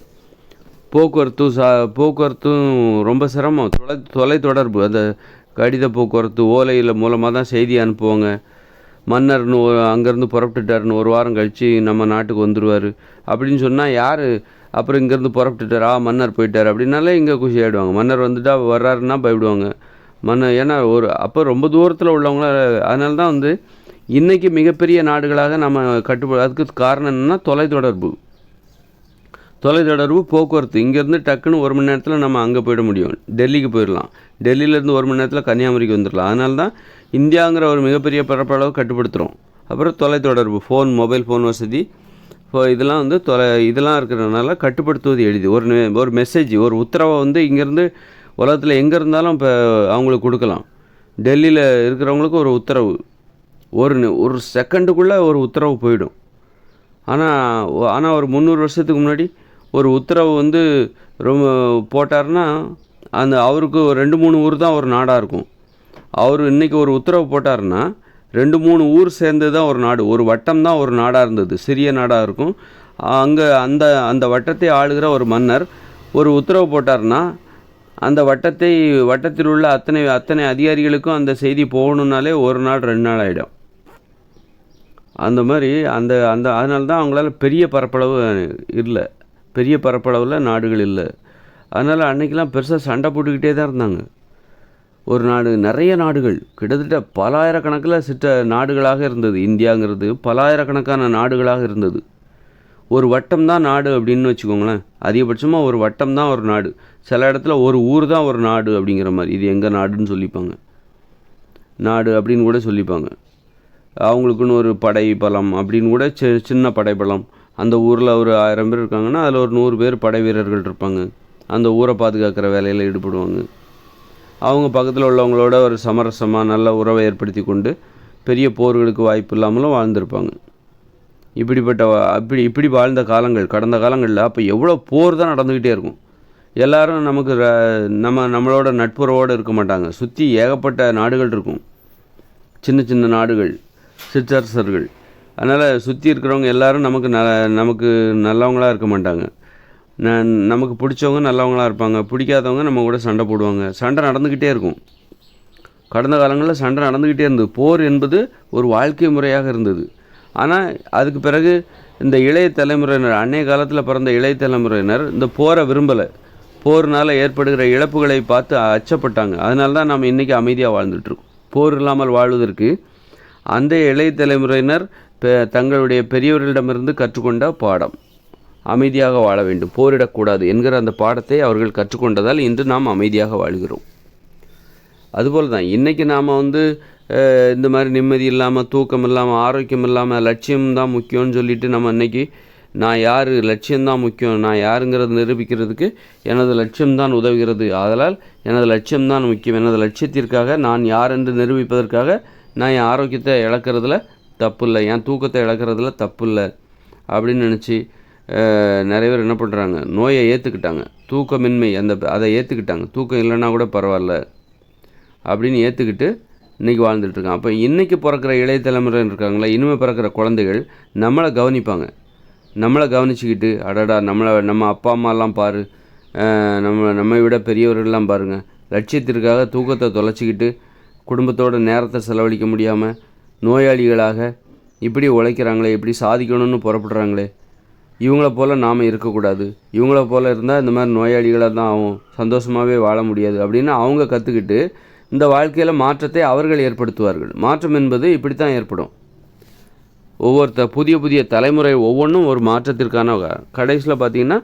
போக்குவரத்தும் ரொம்ப சிரமம். தொலைத்தொடர்பு, அந்த கடித போக்குவரத்து, ஓலையில் மூலமாக தான் செய்தி அனுப்புவாங்க. மன்னர்னு அங்கேருந்து புறப்பட்டுட்டாருன்னு 1 வாரம் கழித்து நம்ம நாட்டுக்கு வந்துடுவார் அப்படின்னு சொன்னால் யார் அப்புறம் இங்கேருந்து புறப்பட்டுட்டாரா, மன்னர் போயிட்டார் அப்படின்னாலே இங்கே குஷி ஆகிடுவாங்க. மன்னர் வர்றாருன்னா பயப்படுவாங்க. ஏன்னா அப்போ ரொம்ப தூரத்தில் உள்ளவங்கள. அதனால தான் இன்றைக்கி மிகப்பெரிய நாடுகளாக நம்ம அதுக்கு காரணம் என்னென்னா தொலைத்தொடர்பு, போக்குவரத்து. இங்கேருந்து டக்குன்னு 1 மணி நேரத்தில் நம்ம அங்கே போயிட முடியும். டெல்லிக்கு போயிடலாம். டெல்லியிலேருந்து 1 மணி நேரத்தில் கன்னியாகுமரிக்கு வந்துடலாம். அதனால தான் இந்தியாங்கிற ஒரு மிகப்பெரிய பரப்பளவு கட்டுப்படுத்துகிறோம். அப்புறம் தொலைத்தொடர்பு, மொபைல் ஃபோன் வசதி, இதெல்லாம் இதெல்லாம் இருக்கிறதுனால கட்டுப்படுத்துவது எளிது. ஒரு மெசேஜ், ஒரு உத்தரவை இங்கேருந்து உலகத்தில் எங்கே இருந்தாலும் இப்போ அவங்களுக்கு கொடுக்கலாம். டெல்லியில் இருக்கிறவங்களுக்கு ஒரு உத்தரவு ஒரு செகண்டுக்குள்ளே ஒரு உத்தரவு போயிடும். ஆனால் ஒரு 300 வருஷத்துக்கு முன்னாடி ஒரு உத்தரவு ரொம்ப போட்டார்னா அவருக்கு 2-3 ஊர் தான் ஒரு நாடாக இருக்கும். அவர் இன்றைக்கி ஒரு உத்தரவு போட்டார்னா 2-3 ஊர் சேர்ந்து தான் ஒரு நாடு. ஒரு வட்டம் தான் ஒரு நாடாக இருந்தது, சிறிய நாடாக இருக்கும். அங்கே அந்த வட்டத்தை ஆளுகிற ஒரு மன்னர் ஒரு உத்தரவு போட்டார்னா அந்த வட்டத்தில் உள்ள அத்தனை அதிகாரிகளுக்கும் அந்த செய்தி போகணுன்னாலே 1 நாள் 2 நாள் ஆகிடும். அந்த மாதிரி அதனால தான் அவங்களால பெரிய பரப்பளவில் நாடுகள் இல்லை. அதனால் அன்றைக்கெலாம் பெருசாக சண்டை போட்டுக்கிட்டே தான் இருந்தாங்க. ஒரு நாடு, நிறைய நாடுகள், கிட்டத்தட்ட பலாயிரக்கணக்கில் நாடுகளாக இருந்தது. இந்தியாங்கிறது பலாயிரக்கணக்கான நாடுகளாக இருந்தது. ஒரு வட்டம் தான் நாடு அப்படின்னு வச்சுக்கோங்களேன். அதிகபட்சமாக ஒரு வட்டம் தான் ஒரு நாடு. சில இடத்துல ஒரு ஊர் தான் ஒரு நாடு அப்படிங்கிற மாதிரி. இது எங்கள் நாடுன்னு சொல்லிப்பாங்க, நாடு அப்படின்னு கூட சொல்லிப்பாங்க. அவங்களுக்குன்னு ஒரு படை பலம் அப்படின்னு கூட சின்ன படை பலம். அந்த ஊரில் ஒரு 1000 பேர் இருக்காங்கன்னா அதில் ஒரு 100 பேர் படை வீரர்கள் இருப்பாங்க. அந்த ஊரை பாதுகாக்கிற வேலையில் ஈடுபடுவாங்க. அவங்க பக்கத்தில் உள்ளவங்களோட ஒரு சமரசமாக நல்ல உறவை ஏற்படுத்தி கொண்டு பெரிய போர்களுக்கு வாய்ப்பு இல்லாமலும் வாழ்ந்திருப்பாங்க. இப்படி வாழ்ந்த காலங்கள், கடந்த காலங்களில். அப்போ எவ்வளோ போர் தான் நடந்துக்கிட்டே இருக்கும். எல்லோரும் நம்மளோட நட்புறவோடு இருக்க மாட்டாங்க. சுற்றி ஏகப்பட்ட நாடுகள் இருக்கும், சின்ன சின்ன நாடுகள், சிற்றரசர்கள். அதனால் சுற்றி இருக்கிறவங்க எல்லோரும் நமக்கு நல்லவங்களாக இருக்க மாட்டாங்க. நமக்கு பிடிச்சவங்க நல்லவங்களாக இருப்பாங்க, பிடிக்காதவங்க நம்ம கூட சண்டை போடுவாங்க. சண்டை நடந்துக்கிட்டே இருக்கும். கடந்த காலங்களில் சண்டை நடந்துக்கிட்டே இருந்தது. போர் என்பது ஒரு வாழ்க்கை முறையாக இருந்தது. ஆனால் அதுக்கு பிறகு இந்த இளைய தலைமுறையினர், அன்றைய காலத்தில் பிறந்த இளைய தலைமுறையினர் இந்த போரை விரும்பலை. போர்னால் ஏற்படுகிற இழப்புகளை பார்த்து அச்சப்பட்டாங்க. அதனால தான் நம்ம இன்றைக்கி அமைதியாக வாழ்ந்துட்டுருக்கோம். போர் இல்லாமல் வாழ்வதற்கு அந்த இளைய தலைமுறையினர் தங்களுடைய பெரியவர்களிடமிருந்து கற்றுக்கொண்ட பாடம், அமைதியாக வாழ வேண்டும், போரிடக்கூடாது என்கிற அந்த பாடத்தை அவர்கள் கற்றுக்கொண்டதால் இன்று நாம் அமைதியாக வாழ்கிறோம். அதுபோல் தான் இன்றைக்கி நாம் இந்த மாதிரி நிம்மதி இல்லாமல், தூக்கம் இல்லாமல், ஆரோக்கியம் இல்லாமல், லட்சியம்தான் முக்கியம்னு சொல்லிவிட்டு நம்ம இன்றைக்கி நான் யார், லட்சியம்தான் முக்கியம், நான் யாருங்கிறது நிரூபிக்கிறதுக்கு எனது லட்சியம்தான் உதவுகிறது, அதனால் எனது லட்சியம்தான் முக்கியம், எனது லட்சியத்திற்காக நான் யார் என்று நிரூபிப்பதற்காக நான் என் ஆரோக்கியத்தை இழக்கிறதுல தப்பு இல்லை, என் தூக்கத்தை இழக்கிறதுல தப்பு இல்லை அப்படின்னு நினச்சி நிறைய பேர் என்ன பண்ணுறாங்க, நோயை ஏற்றுக்கிட்டாங்க. தூக்கமின்மை அதை ஏற்றுக்கிட்டாங்க. தூக்கம் இல்லைன்னா கூட பரவாயில்ல அப்படின்னு ஏற்றுக்கிட்டு இன்றைக்கி வாழ்ந்துட்டுருக்காங்க. அப்போ இன்றைக்கி பிறக்கிற இளைய தலைமுறை இருக்காங்களா, இனிமேல் பிறக்கிற குழந்தைகள் நம்மளை கவனிப்பாங்க. நம்மளை கவனிச்சுக்கிட்டு, அடடா நம்ம அப்பா அம்மாலாம் பாரு, நம்மை விட பெரியவர்கள்லாம் பாருங்கள், லட்சியத்திற்காக தூக்கத்தை தொலைச்சிக்கிட்டு குடும்பத்தோட நேரத்தை செலவழிக்க முடியாமல் நோயாளிகளாக இப்படி உழைக்கிறாங்களே, இப்படி சாதிக்கணும்னு புறப்படுறாங்களே, இவங்கள போல் நாம் இருக்கக்கூடாது, இவங்கள போல் இருந்தால் இந்த மாதிரி நோயாளிகளாக தான் ஆகும், சந்தோஷமாகவே வாழ முடியாது அப்படின்னு அவங்க கற்றுக்கிட்டு இந்த வாழ்க்கையில் மாற்றத்தை அவர்கள் ஏற்படுத்துவார்கள். மாற்றம் என்பது இப்படி தான் ஏற்படும். புதிய புதிய தலைமுறை ஒவ்வொன்றும் ஒரு மாற்றத்திற்கான கடைசியில் பார்த்திங்கன்னா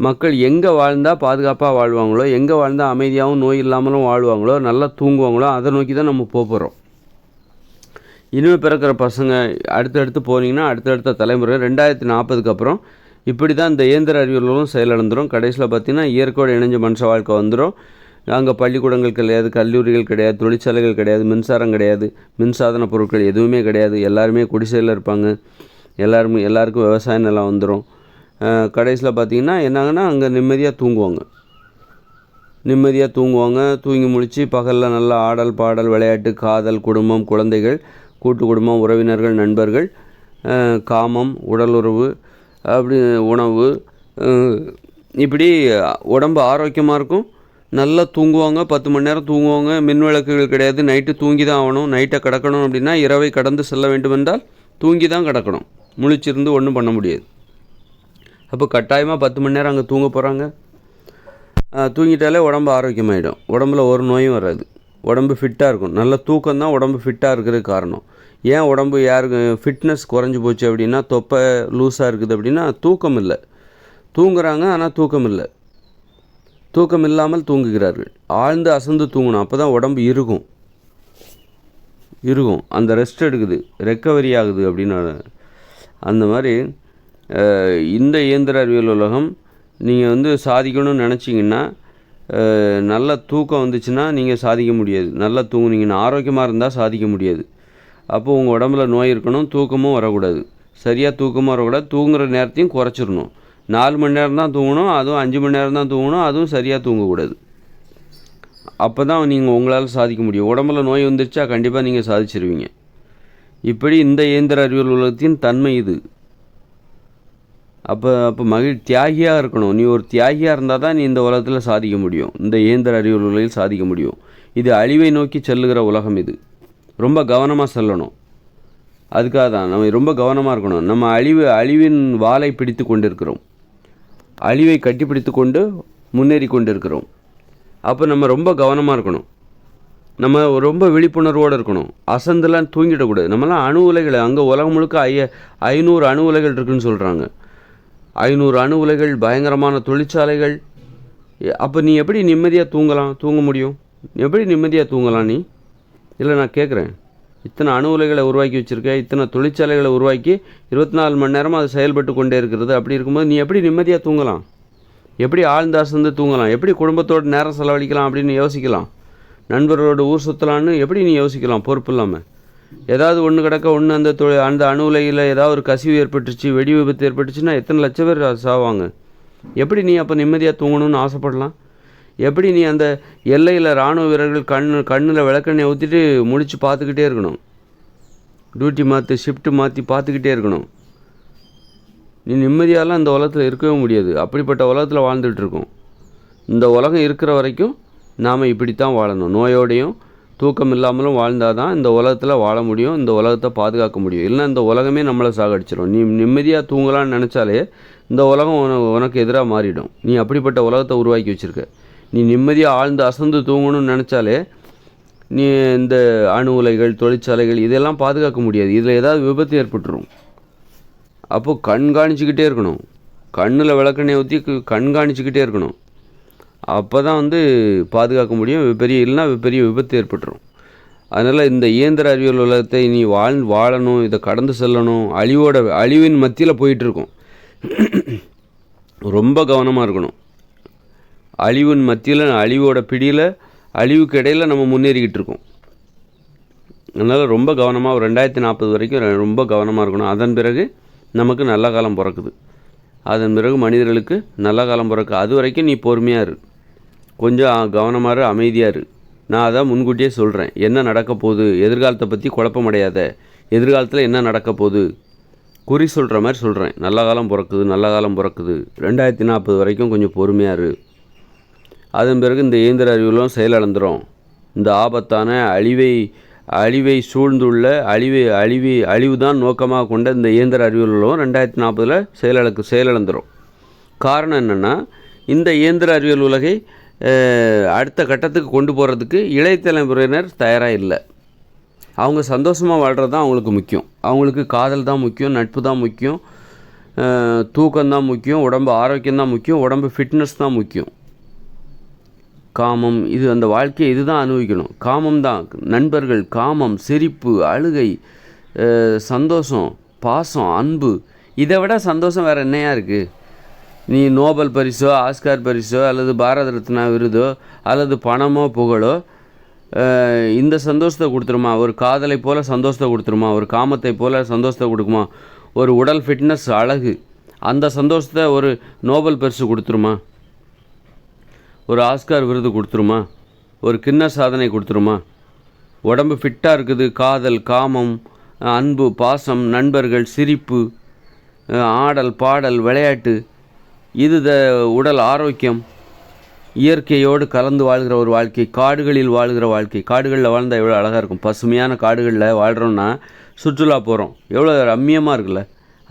மக்கள் எங்கே வாழ்ந்தால் பாதுகாப்பாக வாழ்வாங்களோ, எங்கே வாழ்ந்தால் அமைதியாகவும் நோய் இல்லாமலும் வாழ்வாங்களோ, நல்லா தூங்குவாங்களோ, அதை நோக்கி தான் நம்ம போகிறோம். இனிமேல் பிறக்கிற பசங்க அடுத்தடுத்து போனீங்கன்னா அடுத்தடுத்த தலைமுறை 2040க்கு அப்புறம் இப்படி தான் இந்த இயந்திர அறிவியலும் செயலிழந்துடும். கடைசியில் பார்த்திங்கன்னா இயற்கையோடு இணைஞ்ச மனுஷ வாழ்க்கை வந்துடும். அங்கே பள்ளிக்கூடங்கள் கிடையாது, கல்லூரிகள் கிடையாது, தொழிற்சாலைகள் கிடையாது, மின்சாரம் கிடையாது, மின்சாதன பொருட்கள் எதுவுமே கிடையாது. எல்லாருமே குடிசையில் இருப்பாங்க. எல்லாருக்கும் விவசாய நிலம் வந்துடும். கடைசியில் பார்த்திங்கன்னா என்னாங்கன்னா அங்கே நிம்மதியாக தூங்குவாங்க. தூங்கி முழித்து பகலில் நல்லா ஆடல் பாடல் விளையாட்டு காதல் குடும்பம் குழந்தைகள் கூட்டு குடும்பம் உறவினர்கள் நண்பர்கள் காமம் உடலுறவு அப்படி உணவு இப்படி உடம்பு ஆரோக்கியமாக இருக்கும். நல்லா தூங்குவாங்க. 10 மணி நேரம் தூங்குவாங்க. மின் விளக்குகள் கிடையாது. நைட்டு தூங்கி தான் ஆகணும். நைட்டை கடக்கணும் அப்படின்னா இரவை கடந்து செல்ல வேண்டுமென்றால் தூங்கி தான் கடக்கணும். முழிச்சிருந்து ஒன்றும் பண்ண முடியாது. அப்போ கட்டாயமாக 10 மணி நேரம் அங்கே தூங்க போகிறாங்க. தூங்கிட்டாலே உடம்பு ஆரோக்கியமாகிடும். உடம்புல ஒரு நோயும் வராது. உடம்பு ஃபிட்டாக இருக்கும். நல்ல தூக்கம் தான் உடம்பு ஃபிட்டாக இருக்கிறதுக்கு காரணம். ஏன் உடம்பு யாருக்கு ஃபிட்னஸ் குறைஞ்சி போச்சு அப்படின்னா, தொப்பை லூஸாக இருக்குது அப்படின்னா தூக்கம் இல்லை. தூங்குறாங்க ஆனால் தூக்கம் இல்லை. தூக்கம் இல்லாமல் தூங்குகிறார்கள். ஆழ்ந்து அசந்து தூங்கணும். அப்போ தான் உடம்பு இருக்கும். அந்த ரெஸ்ட் எடுக்குது, ரெக்கவரி ஆகுது அப்படின்னு. அந்த மாதிரி இந்த இயந்திர அறிவியல் உலகம் நீங்கள் சாதிக்கணும்னு நினச்சிங்கன்னா, நல்ல தூக்கம் வந்துச்சுன்னா நீங்கள் சாதிக்க முடியாது. நல்லா தூங்குனீங்கன்னா ஆரோக்கியமாக இருந்தால் சாதிக்க முடியாது. அப்போது உங்கள் உடம்புல நோய் இருக்கணும், தூக்கமும் வரக்கூடாது. சரியாக தூக்கமும் வரக்கூடாது. தூங்குகிற நேரத்தையும் குறைச்சிடணும். 4 மணி நேரம் தான் தூங்கணும், அதுவும் 5 மணி நேரம் தான் தூங்கணும், அதுவும் சரியாக தூங்கக்கூடாது. அப்போ தான் நீங்கள் உங்களால் சாதிக்க முடியும். உடம்புல நோய் வந்துருச்சா கண்டிப்பாக நீங்கள் சாதிச்சிருவீங்க. இப்படி இந்த இயந்திர அறிவியல் உலகத்தின் தன்மை இது. அப்போ தியாகியாக இருக்கணும். நீ ஒரு தியாகியாக இருந்தால் தான் நீ இந்த உலகத்தில் சாதிக்க முடியும். இந்த இயந்திர அறிவியல் உலகில் சாதிக்க முடியும். இது அழிவை நோக்கி செல்லுகிற உலகம். இது ரொம்ப கவனமாக செல்லணும். அதுக்காக தான் நம்ம ரொம்ப கவனமாக இருக்கணும். நம்ம அழிவின் வாளை பிடித்து கொண்டிருக்கிறோம். அழிவை கட்டி பிடித்து கொண்டு முன்னேறி கொண்டிருக்கிறோம். அப்போ நம்ம ரொம்ப கவனமாக இருக்கணும். நம்ம ரொம்ப விழிப்புணர்வோடு இருக்கணும். அசந்தெல்லாம் தூங்கிடக்கூடாது. நம்மலாம் அணு உலைகள், அங்கே உலகம் முழுக்க 500 அணு உலைகள் இருக்குதுன்னு சொல்கிறாங்க. 500 அணு உலைகள், பயங்கரமான தொழிற்சாலைகள். அப்போ நீ எப்படி நிம்மதியாக தூங்க முடியும்? எப்படி நிம்மதியாக தூங்கலாம் நீ? இல்லை, நான் கேட்குறேன். இத்தனை அணு உலைகளை உருவாக்கி வச்சுருக்க, இத்தனை தொழிற்சாலைகளை உருவாக்கி 24 மணி நேரமாக அது செயல்பட்டு கொண்டே இருக்கிறது. அப்படி இருக்கும்போது நீ எப்படி நிம்மதியாக தூங்கலாம்? எப்படி ஆழ்ந்து அசந்து தூங்கலாம்? எப்படி குடும்பத்தோடு நேரம் செலவழிக்கலாம் அப்படின்னு யோசிக்கலாம்? நண்பர்களோடு ஊர் சுற்றலான்னு எப்படி நீ யோசிக்கலாம் பொறுப்பு இல்லாமல்? ஏதாவது ஒன்று கிடக்க ஒன்று அந்த அணு உலையில் ஏதாவது ஒரு கசிவு ஏற்பட்டுச்சு, வெடி விபத்து ஏற்பட்டுச்சுன்னா எத்தனை லட்சம் பேர் சாவாங்க. எப்படி நீ அப்போ நிம்மதியாக தூங்கணும்னு ஆசைப்படலாம்? எப்படி நீ அந்த எல்லையில் இராணுவ வீரர்கள் கண்ணில் விளக்கெண்ணெய் ஊற்றிட்டு முடித்து பார்த்துக்கிட்டே இருக்கணும்? டியூட்டி மாற்றி ஷிஃப்ட்டு மாற்றி பார்த்துக்கிட்டே இருக்கணும். நீ நிம்மதியாலாம் இந்த உலகத்தில் இருக்கவே முடியாது. அப்படிப்பட்ட உலகத்தில் வாழ்ந்துகிட்டு இருக்கோம். இந்த உலகம் இருக்கிற வரைக்கும் நாம் இப்படித்தான் வாழணும். நோயோடையும் தூக்கம் இல்லாமலும் வாழ்ந்தால் தான் இந்த உலகத்தில் வாழ முடியும், இந்த உலகத்தை பாதுகாக்க முடியும். இல்லைன்னா இந்த உலகமே நம்மளை சாகடிச்சிடும். நீ நிம்மதியாக தூங்கலான்னு நினச்சாலே இந்த உலகம் உனக்கு எதிராக மாறிடும். நீ அப்படிப்பட்ட உலகத்தை உருவாக்கி வச்சுருக்க. நீ நிம்மதியாக ஆழ்ந்து அசந்து தூங்கணும்னு நினச்சாலே நீ இந்த அணு உலைகள் தொழிற்சாலைகள் இதெல்லாம் பாதுகாக்க முடியாது. இதில் ஏதாவது விபத்து ஏற்பட்டுரும். அப்போது கண்காணிச்சிக்கிட்டே இருக்கணும். கண்ணில் விளக்கெண்ணெய் ஊற்றி கண்காணிச்சிக்கிட்டே இருக்கணும். அப்போ தான் பாதுகாக்க முடியும். இல்லைன்னா பெரிய விபத்து ஏற்பட்டுரும். அதனால் இந்த இயந்திர அறிவியல் உலகத்தை நீ வாழணும், இதை கடந்து செல்லணும். அழிவின் மத்தியில் போயிட்டுருக்கோம். ரொம்ப கவனமாக இருக்கணும். அழிவின் மத்தியில், அழிவோட பிடியில், அழிவுக்கு இடையில் நம்ம முன்னேறிக்கிட்டு இருக்கோம். அதனால் ரொம்ப கவனமாக 2040 வரைக்கும் ரொம்ப கவனமாக இருக்கணும். அதன் பிறகு நமக்கு நல்ல காலம் பிறக்குது. அதன் பிறகு மனிதர்களுக்கு நல்ல காலம் பிறக்கு. அது வரைக்கும் நீ பொறுமையாக இரு, கொஞ்சம் கவனமாக இரு, அமைதியாக இரு. நான் அதான் முன்கூட்டியே சொல்கிறேன். என்ன நடக்க போகுது, எதிர்காலத்தை பற்றி குழப்பமடையாத. எதிர்காலத்தில் என்ன நடக்க போகுது குறி சொல்கிற மாதிரி சொல்கிறேன். நல்ல காலம் பிறக்குது 2040 வரைக்கும் கொஞ்சம் பொறுமையாக இரு. அதன் பிறகு இந்த இயந்திர அறிவியலும் செயலிழந்துடும். இந்த ஆபத்தான அழிவை சூழ்ந்துள்ள அழிவு தான் நோக்கமாக கொண்ட இந்த இயந்திர அறிவியலும் 2040 செயலிழந்துடும். காரணம் என்னென்னா, இந்த இயந்திர அறிவியல் உலகை அடுத்த கட்டத்துக்கு கொண்டு போகிறதுக்கு இளைய தலைமுறையினர் தயாராக இல்லை. அவங்க சந்தோஷமாக வாழ்கிறது தான் அவங்களுக்கு முக்கியம். அவங்களுக்கு காதல் தான் முக்கியம், நட்பு தான் முக்கியம், தூக்கம்தான் முக்கியம், உடம்பு ஆரோக்கியம்தான் முக்கியம், உடம்பு ஃபிட்னஸ் தான் முக்கியம். காமம், இது அந்த வாழ்க்கையை இது தான் அனுபவிக்கணும். காமம் தான், நண்பர்கள், காமம், சிரிப்பு, அழுகை, சந்தோஷம், பாசம், அன்பு, இதை விட சந்தோஷம் வேறு என்னையா இருக்குது? நீ நோபல் பரிசோ, ஆஸ்கார் பரிசோ, அல்லது பாரத ரத்னா விருதோ, அல்லது பணமோ புகழோ இந்த சந்தோஷத்தை கொடுத்துருமா? ஒரு காதலை போல் சந்தோஷத்தை கொடுத்துருமா? ஒரு காமத்தை போல் சந்தோஷத்தை கொடுக்குமா? ஒரு உடல் ஃபிட்னஸ், அழகு, அந்த சந்தோஷத்தை ஒரு நோபல் பரிசு கொடுத்துருமா? ஒரு ஆஸ்கார் விருது கொடுத்துருமா? ஒரு கின்னஸ் சாதனை கொடுத்துருமா? உடம்பு ஃபிட்டாக இருக்குது, காதல், காமம், அன்பு, பாசம், நண்பர்கள், சிரிப்பு, ஆடல், பாடல், விளையாட்டு, இது உடல் ஆரோக்கியம், இயற்கையோடு கலந்து வாழ்கிற ஒரு வாழ்க்கை, காடுகளில் வாழ்கிற வாழ்க்கை. காடுகளில் வாழ்ந்தால் எவ்வளோ அழகாக இருக்கும். பசுமையான காடுகளில் வாழ்கிறோன்னா சுற்றுலா போகிறோம், எவ்வளோ ரம்மியமாக இருக்குல்ல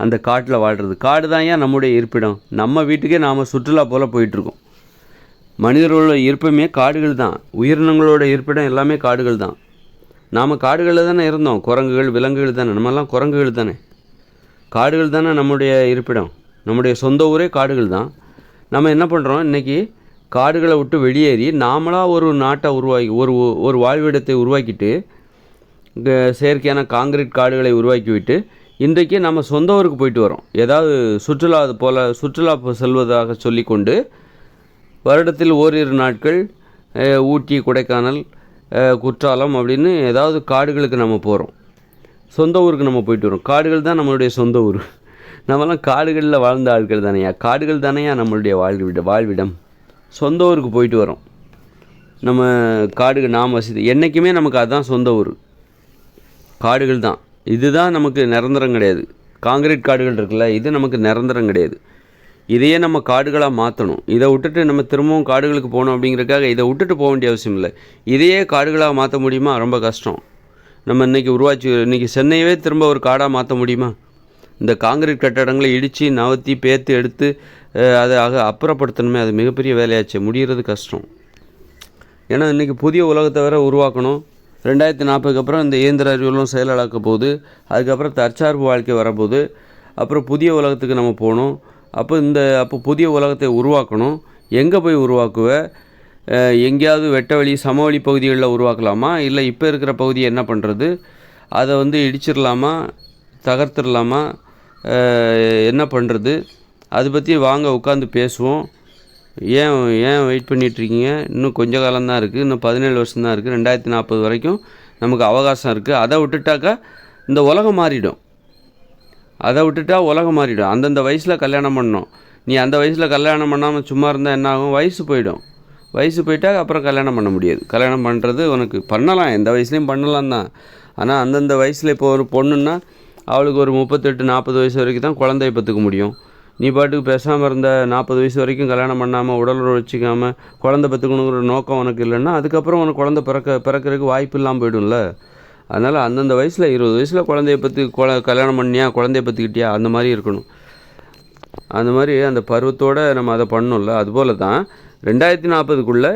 அந்த காட்டில் வாழ்கிறது. காடு தான் ஏன் நம்முடைய இருப்பிடம். நம்ம வீட்டுக்கே நாம் சுற்றுலா போல் போயிட்டுருக்கோம். மனிதர்களோட இருப்பமே காடுகள் தான், உயிரினங்களோட இருப்பிடம் எல்லாமே காடுகள் தான். நாம் காடுகளில் தானே இருந்தோம். குரங்குகள், விலங்குகள் தானே, நம்மெல்லாம் குரங்குகள் தானே. காடுகள் தானே நம்முடைய இருப்பிடம். நம்முடைய சொந்த ஊரே காடுகள் தான். நம்ம என்ன பண்ணுறோம், இன்றைக்கி காடுகளை விட்டு வெளியேறி நாமளாக ஒரு நாட்டை உருவாக்கி ஒரு வாழ்விடத்தை உருவாக்கிட்டு செயற்கையான காங்கிரீட் காடுகளை உருவாக்கிவிட்டு இன்றைக்கே நம்ம சொந்த ஊருக்கு போயிட்டு வரோம். ஏதாவது சுற்றுலா செல்வதாக சொல்லிக்கொண்டு வருடத்தில் ஓரிரு நாட்கள் ஊட்டி, கொடைக்கானல், குற்றாலம் அப்படின்னு ஏதாவது காடுகளுக்கு நம்ம போகிறோம். சொந்த ஊருக்கு நம்ம போயிட்டு வரோம். காடுகள் தான் நம்மளுடைய சொந்த ஊர். நம்மலாம் காடுகளில் வாழ்ந்த ஆட்கள் தானேயா. காடுகள் தானேயா நம்மளுடைய வாழ்விடம். சொந்த ஊருக்கு போயிட்டு வரோம். நம்ம காடுகள் நாம் என்றைக்குமே நமக்கு அதுதான் சொந்த ஊர். காடுகள் தான். இதுதான் நமக்கு நிரந்தரம் கிடையாது. காங்கிரீட் காடுகள் இருக்குல்ல, இது நமக்கு நிரந்தரம் கிடையாது. இதையே நம்ம காடுகளாக மாற்றணும். இதை விட்டுட்டு நம்ம திரும்பவும் காடுகளுக்கு போகணும் அப்படிங்கிறதுக்காக இதை விட்டுட்டு போக வேண்டிய அவசியம் இல்லை. இதையே காடுகளாக மாற்ற முடியுமா? ரொம்ப கஷ்டம். நம்ம இன்றைக்கி சென்னையவே திரும்ப ஒரு காடாக மாற்ற முடியுமா? இந்த காங்கிரீட் கட்டடங்களை இடித்து நவத்தி பேர்த்து எடுத்து அதை அப்புறப்படுத்தணுமே, அது மிகப்பெரிய வேலையாச்சு. முடிகிறது கஷ்டம். ஏன்னா இன்றைக்கி புதிய உலகத்தை வேற உருவாக்கணும். 2040 அப்புறம் இந்த இயந்திர அறிவியலும் செயலாக்க போகுது. அதுக்கப்புறம் தற்சார்பு வாழ்க்கை வரப்போகுது. அப்புறம் புதிய உலகத்துக்கு நம்ம போகணும். அப்போ புதிய உலகத்தை உருவாக்கணும். எங்கே போய் உருவாக்குவ? எங்கேயாவது வெட்டவெளி, சமவெளி பகுதிகளில் உருவாக்கலாமா? இல்லை இப்போ இருக்கிற பகுதியை என்ன பண்ணுறது? அதை இடிச்சிடலாமா, தகர்த்துடலாமா, என்ன பண்ணுறது? அதை பற்றி வாங்க உட்காந்து பேசுவோம். ஏன் வெயிட் பண்ணிகிட்ருக்கீங்க? இன்னும் கொஞ்சம் காலம்தான் இருக்குது. இன்னும் 17 வருஷம் தான் இருக்குது. 2040 வரைக்கும் நமக்கு அவகாசம் இருக்குது. அதை விட்டுட்டாக்கா இந்த உலகம் மாறிடும். உலகம் மாறிடும். அந்தந்த வயசில் கல்யாணம் பண்ணணும். நீ அந்த வயசில் கல்யாணம் பண்ணாமல் சும்மா இருந்தால் என்ன ஆகும்? வயசு போயிடும். வயசு போயிட்டா அப்புறம் கல்யாணம் பண்ண முடியாது. கல்யாணம் பண்ணுறது உனக்கு பண்ணலாம், எந்த வயசுலேயும் பண்ணலாம் தான். ஆனால் அந்தந்த வயசில் இப்போ ஒரு பொண்ணுன்னா அவளுக்கு ஒரு 38-40 வயசு வரைக்கும் தான் குழந்தைய பெற்றுக்க முடியும். நீ பாட்டுக்கு பேசாமல் இருந்த 40 வயசு வரைக்கும் கல்யாணம் பண்ணாமல் உடல் வச்சுக்காமல் குழந்தை பெற்றுக்கணுங்கிற நோக்கம் உனக்கு இல்லைன்னா அதுக்கப்புறம் உனக்கு குழந்தை பிறக்கிறதுக்கு வாய்ப்பு இல்லாமல் போய்டும்ல. அதனால் அந்தந்த வயசில் 20 வயசில் குழந்தைய பற்றி கல்யாணம் பண்ணியா, குழந்தைய பற்றிக்கிட்டியா, அந்த மாதிரி இருக்கணும். அந்த மாதிரி அந்த பருவத்தோடு நம்ம அதை பண்ணணும்ல. அதுபோல் தான் 2040க்குள்ளே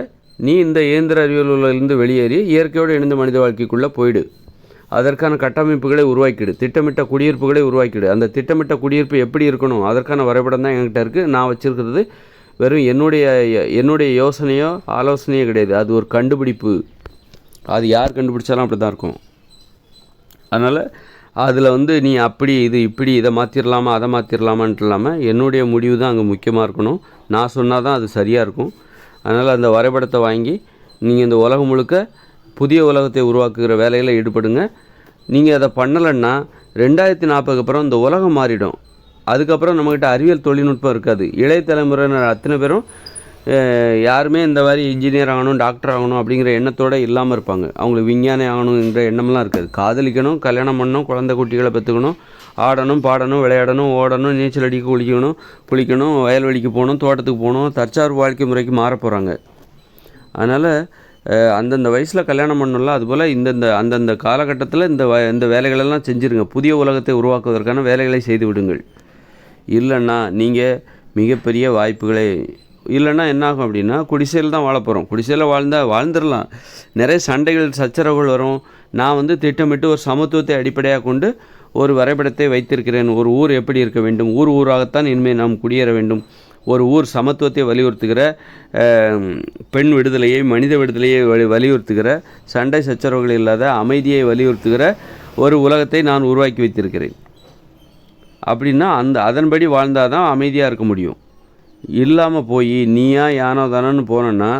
நீ இந்த இயந்திர அறிவியலிருந்து வெளியேறி இயற்கையோடு இணைந்த மனித வாழ்க்கைக்குள்ளே போயிடு. அதற்கான கட்டமைப்புகளை உருவாக்கிடு. திட்டமிட்ட குடியிருப்புகளை உருவாக்கிடு. அந்த திட்டமிட்ட குடியிருப்பு எப்படி இருக்கணும், அதற்கான வரைபடம் தான் என்கிட்ட இருக்குது. நான் வச்சுருக்கிறது வெறும் என்னுடைய யோசனையோ ஆலோசனையோ கிடையாது. அது ஒரு கண்டுபிடிப்பு. அது யார் கண்டுபிடிச்சாலும் அப்படி தான் இருக்கும். அதனால் அதில் நீ அப்படி இது இப்படி இதை மாற்றிடலாமா அதை மாற்றிடலாமான்ட்டு இல்லாமல் என்னுடைய முடிவு தான் அங்கே முக்கியமாக இருக்கணும். நான் சொன்னால் தான் அது சரியாக இருக்கும். அதனால் அந்த வரைபடத்தை வாங்கி நீங்கள் இந்த உலகம் முழுக்க புதிய உலகத்தை உருவாக்குகிற வேலையில் ஈடுபடுங்க. நீங்கள் அதை பண்ணலைன்னா 2040 அப்புறம் இந்த உலகம் மாறிடும். அதுக்கப்புறம் நம்மக்கிட்ட அறிவியல் தொழில்நுட்பம் இருக்காது. இளைய தலைமுறையினர் அத்தனை பேரும் யாருமே இந்த மாதிரி இன்ஜினியர் ஆகணும், டாக்டர் ஆகணும் அப்படிங்கிற எண்ணத்தோடு இல்லாமல் இருப்பாங்க. அவங்களுக்கு விஞ்ஞானி ஆகணுங்கிற எண்ணம்லாம் இருக்காது. காதலிக்கணும், கல்யாணம் பண்ணணும், குழந்தை குட்டிகளை பெற்றுக்கணும், ஆடணும், பாடணும், விளையாடணும், ஓடணும், நீச்சல் அடிக்க குளிக்கணும், வயல்வெளிக்கு போகணும், தோட்டத்துக்கு போகணும், தற்சார்பு வாழ்க்கை முறைக்கு மாற போகிறாங்க. அதனால் அந்தந்த வயசில் கல்யாணம் பண்ணல, அதுபோல் அந்தந்த காலகட்டத்தில் இந்த வேலைகளெல்லாம் செஞ்சுருங்க. புதிய உலகத்தை உருவாக்குவதற்கான வேலைகளை செய்து விடுங்கள். இல்லைன்னா நீங்கள் மிகப்பெரிய வாய்ப்புகளை இல்லைன்னா என்னாகும் அப்படின்னா, குடிசையில் தான் வாழ போகிறோம். குடிசையில் வாழ்ந்துடலாம். நிறைய சண்டைகள் சச்சரவுகள் வரும். நான் திட்டமிட்டு ஒரு சமத்துவத்தை அடிப்படையாக கொண்டு ஒரு வரைபடத்தை வைத்திருக்கிறேன். ஒரு ஊர் எப்படி இருக்க வேண்டும், ஊராகத்தான் இனிமேல் நாம் குடியேற வேண்டும். ஒரு ஊர் சமத்துவத்தை வலியுறுத்துகிற, பெண் விடுதலையை, மனித விடுதலையை வலியுறுத்துகிற, சண்டை சச்சரவுகள் இல்லாத அமைதியை வலியுறுத்துகிற ஒரு உலகத்தை நான் உருவாக்கி வைத்திருக்கிறேன். அப்படின்னா அதன்படி வாழ்ந்தால் தான் அமைதியாக இருக்க முடியும். இல்லாமல் போய் நீயா யானோ தானோன்னு போனேன்னா,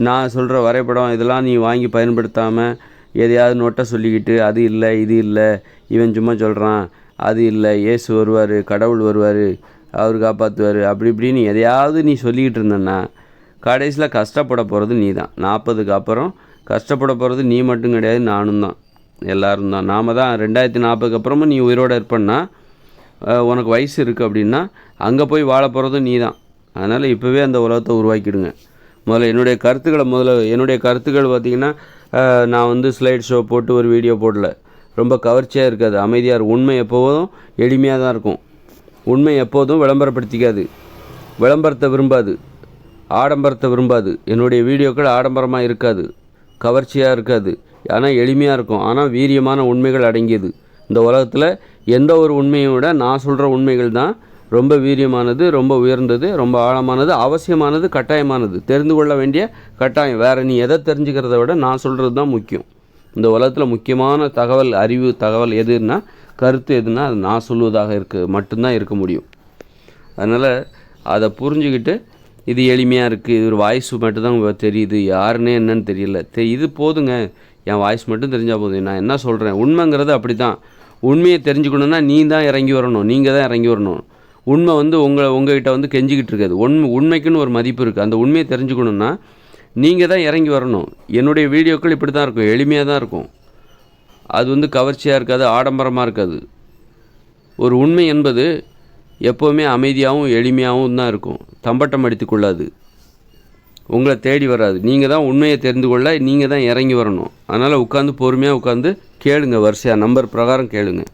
நான் சொல்கிற வரைபடம் இதெல்லாம் நீ வாங்கி பயன்படுத்தாமல் எதையாவது நோட்டை சொல்லிக்கிட்டு அது இல்லை இது இல்லை, இவன் சும்மா சொல்கிறான், அது இல்லை, இயேசு வருவார், கடவுள் வருவார், அவர் காப்பாற்றுவார், அப்படி இப்படின்னு எதையாவது நீ சொல்லிக்கிட்டு இருந்தேன்னா கடைசியில் கஷ்டப்பட போகிறது நீ தான். 40க்கு அப்புறம் கஷ்டப்பட போகிறது நீ மட்டும் கிடையாது, நானும் தான், எல்லோரும் தான். நாம் தான் 2040க்கு அப்புறமும் நீ உயிரோடு இருப்பேன்னா, உனக்கு வயசு இருக்குது அப்படின்னா அங்கே போய் வாழ போகிறதும் நீ தான். அதனால் இப்போவே அந்த உலகத்தை உருவாக்கிடுங்க. என்னுடைய கருத்துக்கள் பார்த்திங்கன்னா, நான் ஸ்லைட் ஷோ போட்டு ஒரு வீடியோ போடல. ரொம்ப கவர்ச்சியாக இருக்காது, அமைதியாக உண்மை எப்போதும் எளிமையாக தான் இருக்கும். உண்மை எப்போதும் விளம்பரப்படுத்திக்காது, விளம்பரத்தை விரும்பாது, ஆடம்பரத்தை விரும்பாது. என்னுடைய வீடியோக்கள் ஆடம்பரமாக இருக்காது, கவர்ச்சியாக இருக்காது, ஆனால் எளிமையாக இருக்கும். ஆனால் வீரியமான உண்மைகள் அடங்கியது. இந்த உலகத்தில் எந்த ஒரு உண்மையை விட நான் சொல்கிற உண்மைகள் தான் ரொம்ப வீரியமானது, ரொம்ப உயர்ந்தது, ரொம்ப ஆழமானது, அவசியமானது, கட்டாயமானது, தெரிந்து கொள்ள வேண்டிய கட்டாயம். வேறு நீ எதை தெரிஞ்சுக்கிறத விட நான் சொல்கிறது தான் முக்கியம். இந்த உலகத்தில் முக்கியமான அறிவு தகவல் எதுன்னா, கருத்து எதுனா அது நான் சொல்வதாக மட்டும்தான் இருக்க முடியும். அதனால் அதை புரிஞ்சுக்கிட்டு, இது எளிமையாக இருக்குது, இது ஒரு வாய்ஸ் மட்டும்தான் தெரியுது, யாருன்னே என்னன்னு தெரியல, இது போதுங்க, என் வாய்ஸ் மட்டும் தெரிஞ்சால் போதும், நான் என்ன சொல்கிறேன் உண்மைங்கிறது அப்படி தான். உண்மையை தெரிஞ்சுக்கணுன்னா நீ தான் இறங்கி வரணும், நீங்கள் தான் இறங்கி வரணும். உண்மை உங்கள்கிட்ட கெஞ்சிக்கிட்டு இருக்காது. உண்மைக்குன்னு ஒரு மதிப்பு இருக்குது. அந்த உண்மையை தெரிஞ்சுக்கணுன்னா நீங்கள் தான் இறங்கி வரணும். என்னுடைய வீடியோக்கள் இப்படி தான் இருக்கும், எளிமையாக தான் இருக்கும். அது கவர்ச்சியாக இருக்காது, ஆடம்பரமாக இருக்காது. ஒரு உண்மை என்பது எப்போவுமே அமைதியாகவும் எளிமையாகவும் தான் இருக்கும். தம்பட்டம் அடித்து கொள்ளாது, உங்களை தேடி வராது. நீங்கள் தான் உண்மையை தெரிந்து கொள்ள நீங்கள் தான் இறங்கி வரணும். அதனால் பொறுமையாக உட்காந்து கேளுங்க, வரிசையாக நம்பர் பிரகாரம் கேளுங்க.